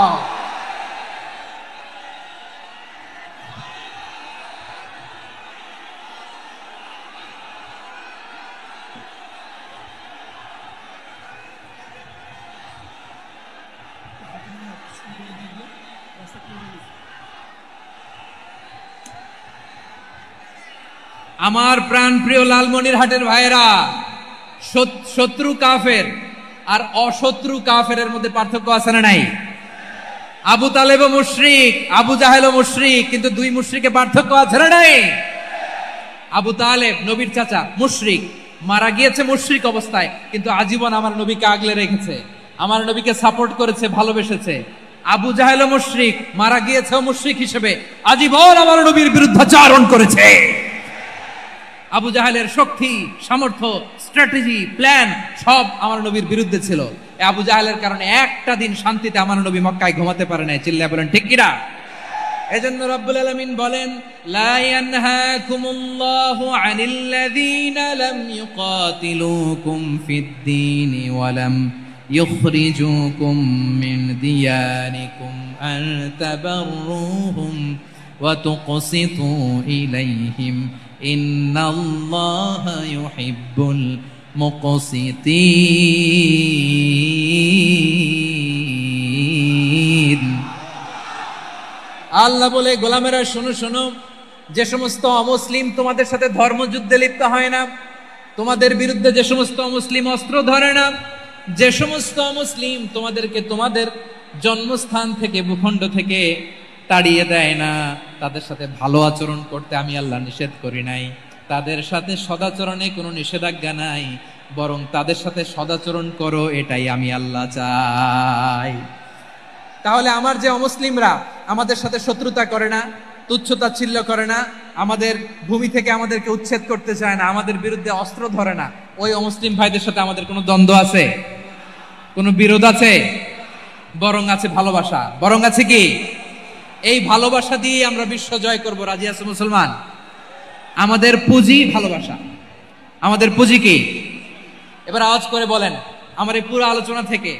[SPEAKER 2] আমার প্রাণ প্রিয় লালমনিরহাটের ভাইয়েরা, শত্রু কাফের আর অশত্রু কাফেরের মধ্যে পার্থক্য আছে না নাই? আবু তালেবও মুশরিক, আবু জাহেলও মুশরিক, কিন্তু দুই মুশরিকে পার্থক্য আছে না নাই? আবু তালেব নবীর চাচা, মুশরিক, মারা গিয়েছে মুশরিক অবস্থায়, কিন্তু আজীবন আমার নবীকে আগলে রেখেছে, আমার নবীকে সাপোর্ট করেছে, ভালোবেসেছে। আবু জাহেলও মুশরিক, মারা গিয়েছে মুশরিক হিসেবে, আজীবন আমার নবীর বিরুদ্ধাচারণ করেছে। আবু জাহেলের শক্তি, সামর্থ্য, স্ট্র্যাটেজি, প্ল্যান সব আমার নবীর বিরুদ্ধে ছিল। আবু জাহেলের কারণে একটা দিন শান্তিতে আমার নবী মক্কায় ঘুমাতে পারে নাই। চিল্লায় বলেন ঠিক কিনা? এজন্য রব্বুল আলামিন বলেন, লা ইয়ানহাকুমুল্লাহু আনিল্লাযীনা লাম ইউকাতিলুকুম ফিদ-দীনি ওয়া লাম ইখরিজুকুম মিন দিয়ারিকুম আন তাবাররুহুম ওয়া তুকসিতু ইলাইহিম ইন্নাল্লাহা ইউহিব্বুল মুকসিতিন। আল্লাহ বলে, গোলামেরা শোনো শোনো, যে সমস্ত অমুসলিম তোমাদের সাথে ধর্মযুদ্ধে লিপ্ত হয় না, তোমাদের বিরুদ্ধে যে সমস্ত অমুসলিম অস্ত্র ধরে না, যে সমস্ত অমুসলিম তোমাদেরকে তোমাদের জন্মস্থান থেকে, ভূখণ্ড থেকে তাড়িয়ে দেয় না, তাদের সাথে ভালো আচরণ করতে আমি আল্লাহ নিষেধ করি নাই। তাদের সাথে সদাচরণে কোনো নিষেধাজ্ঞা নাই, বরং তাদের সাথে সদাচরণ করো, এটাই আমি আল্লাহ চাই। তাহলে আমার যে অমুসলিমরা আমাদের সাথে শত্রুতা করে না, তুচ্ছতাচ্ছিল্য করে না, আমাদের ভূমি থেকে আমাদেরকে উচ্ছেদ করতে চায় না, আমাদের বিরুদ্ধে অস্ত্র ধরে না, ওই অমুসলিম ভাইদের সাথে আমাদের কোনো দ্বন্দ্ব আছে? কোনো বিরোধ আছে? বরং আছে ভালোবাসা। বরং আছে কি? এই ভালোবাসা দিয়ে আমরা বিশ্ব জয় করব। রাজি আছে মুসলমান? আমাদের পুঁজি ভালোবাসা। আমাদের পুঁজি কি? এবার আওয়াজ করে বলেন, আমার এই পুরো আলোচনা থেকে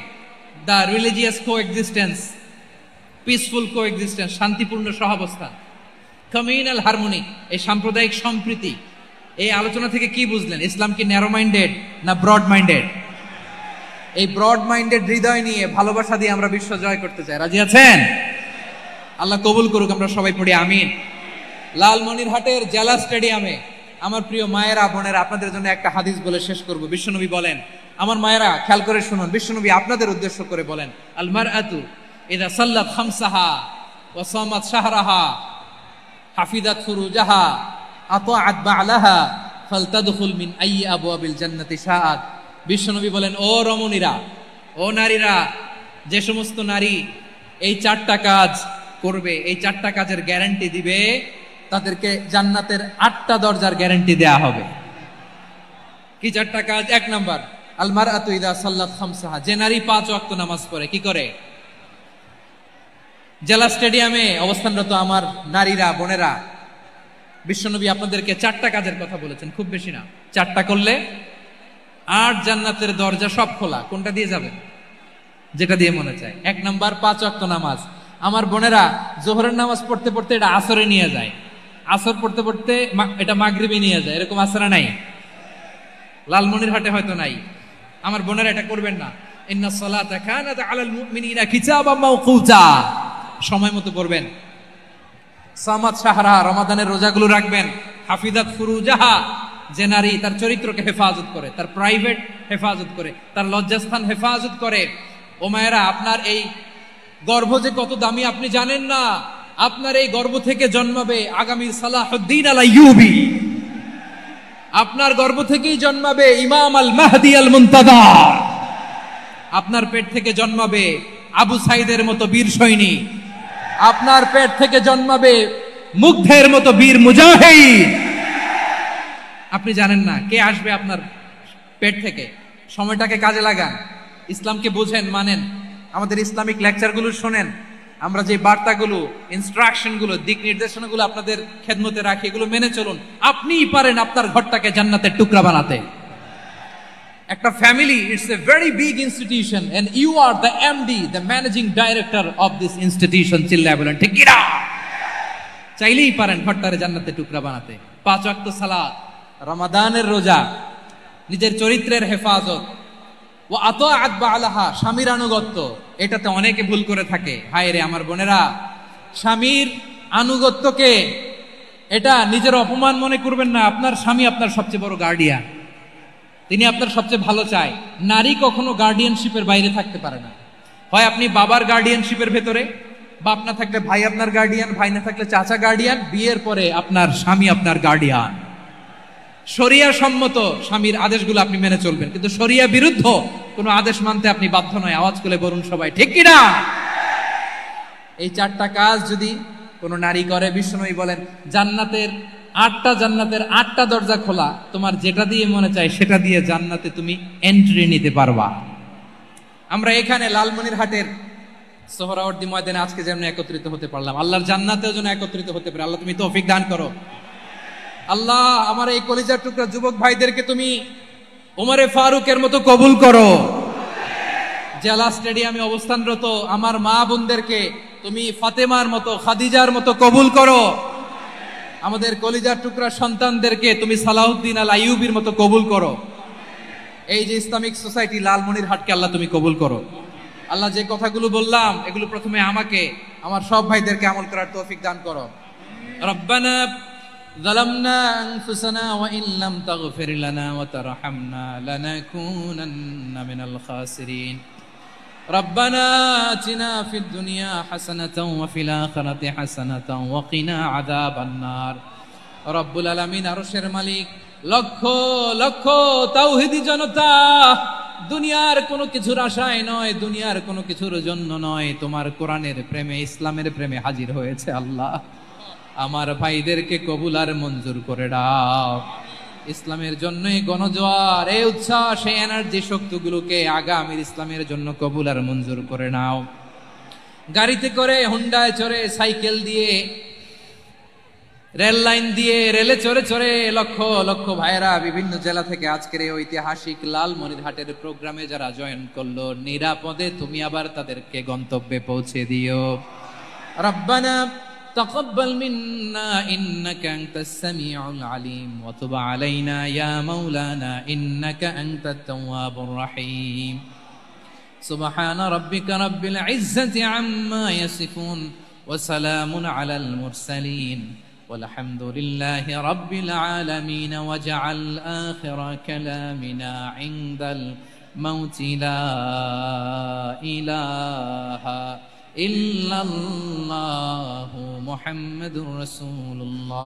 [SPEAKER 2] the religious coexistence, peaceful coexistence, শান্তিপূর্ণ সহাবস্থান, কমিউনাল হারমোনি, এই সাম্প্রদায়িক সম্প্রীতি, এই আলোচনা থেকে কি বুঝলেন? ইসলাম কি ন্যারো মাইন্ডেড না ব্রড মাইন্ডেড? এই ব্রড মাইন্ডেড হৃদয় নিয়ে, ভালোবাসা দিয়ে আমরা বিশ্ব জয় করতে চাই। রাজি আছেন? আল্লাহ কবুল করুক। আমরা সবাই পড়ি আমিন। লালমনিরহাটের জেলা স্টেডিয়ামে আমার প্রিয় মায়েরা, বোনেরা, আপনাদের জন্য একটা হাদিস বলে শেষ করব। বিশ্বনবী বলেন, আমার মায়েরা খেয়াল করে শুনুন, বিশ্বনবী আপনাদের উদ্দেশ্য করে বলেন, আল মারআতু ইযা সাল্লাত খামসাহা ওয়া সামাত শাহরাহা হাফিজাত ফুরুজাহা আতাআত বা'লাহা ফালতাদখুল মিন আইয়ি আবওয়াবিল জান্নাতি শাআত। বিশ্বনবী বলেন, ও রমণীরা, ও নারীরা, যে সমস্ত নারী এই চারটা কাজ করবে, এই চারটা কাজের গ্যারান্টি দিবে, তাদেরকে জান্নাতের 8টা দরজার গ্যারান্টি দেয়া হবে। কি চারটা কাজ? 1 নাম্বার, আল মারআতু ইযা সাল্লাত খামসাহা, যে নারী 5 ওয়াক্ত নামাজ পড়ে। কি করে? জেলা স্টেডিয়ামে অবস্থানরত আমার নারীরা, বোনেরা, বিশ্বনবী আপনাদেরকে 4টা কাজের কথা বলেছেন, খুব বেশি না। 4টা করলে 8 জান্নাতের দরজা সব খোলা। কোনটা দিয়ে যাবেন? যেটা দিয়ে মনে চায়। 1 নাম্বার 5 ওয়াক্ত নামাজ। আমার বোনেরা জোহরের নামাজ পড়তে পড়তে এটা আসরে নিয়ে যায়, আসর পড়তে পড়তে এটা মাগরিবে নিয়ে যায়। এরকম আসরা নাই? লালমনিরহাটে হয়তো নাই। আমার বোনেরা এটা করবেন না। ইন্নাস সালাতা কানাত আলাল মুমিনিনা কিতাবাম মাওকুতা, সময় মতো পড়বেন। সামাত শাহরা, রমাদানের রোজাগুলো রাখবেন। হাফিজাত ফুরুজাহা, যে নারী তার চরিত্রকে হেফাজত করে, তার প্রাইভেট হেফাজত করে, তার লজ্জাস্থান হেফাজত করে। ও মায়েরা, আপনার এই গর্ভ যে কত দামি আপনি জানেন না। আপনার এই গর্ভ থেকে জন্মাবে আগামী সালাহুদ্দিন আল আইয়ুবী। আপনার গর্ভ থেকেই জন্মাবে ইমাম আল মাহদি আল মুনতাযর। আপনার পেট থেকে জন্মাবে আবু সাইদের মতো বীর সৈনিক। আপনার পেট থেকে জন্মাবে মুগ্ধের মতো বীর মুজাহিদ। আপনি জানেন না কে আসবে আপনার পেট থেকে। সময়টাকে কাজে লাগান, ইসলামকে বুঝেন, মানেন, আমাদের ইসলামিক লেকচারগুলো শোনেন। আমরা যে বার্তাগুলো, ইনস্ট্রাকশনগুলো, দিক নির্দেশনাগুলো আপনাদের খেদমতে রাখি, এগুলো মেনে চলুন। আপনিই পারেন আপনার ঘরটাকে জান্নাতের টুকরা বানাতে। একটা family, it's a very big institution and you are the MD, the managing director of this institution. চিল্লায় বলেন ঠিক কিনা? চাইলেই পারেন ঘরটারে জান্নাতের টুকরা বানাতে। 5 ওয়াক্ত সালাত, রমাদানের রোজা, নিজের চরিত্রের হেফাজত, ও আতাআত বা'লাহা, স্বামীর আনুগত্য। এটাতে অনেকে ভুল করে থাকে। হায় রে আমার বোনেরা, স্বামীর আনুগত্যকে এটা নিজের অপমান মনে করবেন না। আপনার স্বামী আপনার সবচেয়ে বড় গার্ডিয়ান, তিনি আপনার সবচেয়ে ভালো চায়। নারী কখনো গার্ডিয়ানশিপের বাইরে থাকতে পারে না। হয় আপনি বাবার গার্ডিয়ানশিপের ভেতরে, বাপ না থাকলে ভাই আপনার গার্ডিয়ান, ভাই না থাকলে চাচা গার্ডিয়ান, বিয়ের পরে আপনার স্বামী আপনার গার্ডিয়ান। শরিয়া সম্মত স্বামীর আদেশগুলো আপনি মেনে চলবেন, কিন্তু শরিয়া বিরুদ্ধ কোনো আদেশ মানতে আপনি বাধ্য নয়। আওয়াজ করে বলুন সবাই, ঠিক কিনা? এই 4টা কাজ যদি কোনো নারী করে, বিষ্ণুই বলেন জান্নাতের 8টা দরজা খোলা, তোমার যেটা দিয়ে মনে চায় সেটা দিয়ে জান্নাতে তুমি এন্ট্রি নিতে পারবা। আমরা এখানে লালমনিরহাটের সোহরাওয়ার্দী ময়দানে আজকে যেমন একত্রিত হতে পারলাম, আল্লাহর জান্নাতেও যেন একত্রিত হতে পারে। আল্লাহ তুমি তৌফিক দান করো। আল্লাহ আমার এই কলিজার টুকরা যুবক ভাইদেরকে তুমি ওমরে ফারুকের মতো কবুল করো। জেলা স্টেডিয়ামে অবস্থানরত আমার মা বোনদেরকে তুমি ফাতেমার মতো, খাদিজার মতো কবুল করো। আমাদের কলিজার টুকরা সন্তানদেরকে তুমি সালাউদ্দিন আল আইয়ুবীর মতো কবুল করো। এই যে ইসলামিক সোসাইটি লালমনিরহাটকে আল্লাহ তুমি কবুল করো। আল্লাহ যে কথাগুলো বললাম এগুলো প্রথমে আমাকে, আমার সব ভাইদেরকে আমল করার তৌফিক দান করো। রব্বানা যালামনা আনফুসানা ওয়া ইন লাম তাগফির লানা ওয়া তারহামনা লানাকুনান্না মিনাল খাসিরিন। রব্বানা আতিনা ফিদ দুনিয়া হাসানাতাও ওয়া ফিল আখিরাতি হাসানাতাও ওয়া কিনা আযাবান নার। রব্বুল আলামিন আরশের মালিক, লক্ষ লক্ষ তাওহীদি জনতা দুনিয়ার কোনো কিছুর আশায় নয়, দুনিয়ার কোনো কিছুর জন্য নয়, তোমার কোরআনের প্রেমে, ইসলামের প্রেমে হাজির হয়েছে। আল্লাহ আমার ভাইদেরকে কবুল আর মঞ্জুর করে দাও। ইসলামের জন্য এই গণজোয়ার, এই উচ্ছ্বাস, এই এনার্জি শক্তিগুলোকে আগামীর ইসলামের জন্য কবুল আর মঞ্জুর করে নাও। গাড়িতে করে, হুন্ডায় চড়ে, সাইকেল দিয়ে, রেল লাইন দিয়ে, রেলে চড়ে চড়ে লক্ষ লক্ষ ভাইরা বিভিন্ন জেলা থেকে আজকের এই ঐতিহাসিক লালমনিরহাটের প্রোগ্রামে যারা জয়েন করলো, নিরাপদে তুমি আবার তাদেরকে গন্তব্যে পৌঁছে দিও। রব্বানা তাকাব্বাল মিন্না ইন্নাকা আনতাস সামিউল আলিম ওয়া তুব আলাইনা ইয়া মাওলানা ইন্নাকা আনতাত তাওয়াবুর রহিম। সুবহানা রাব্বিকা রাব্বিল ইজ্জাতি আম্মা ইয়াসিফুন ওয়া সালামুন আলাল মুরসালিন والحمد لله رب العالمين وجعل آخر كلامنا عند الموت لا إله إلا الله محمد رسول الله.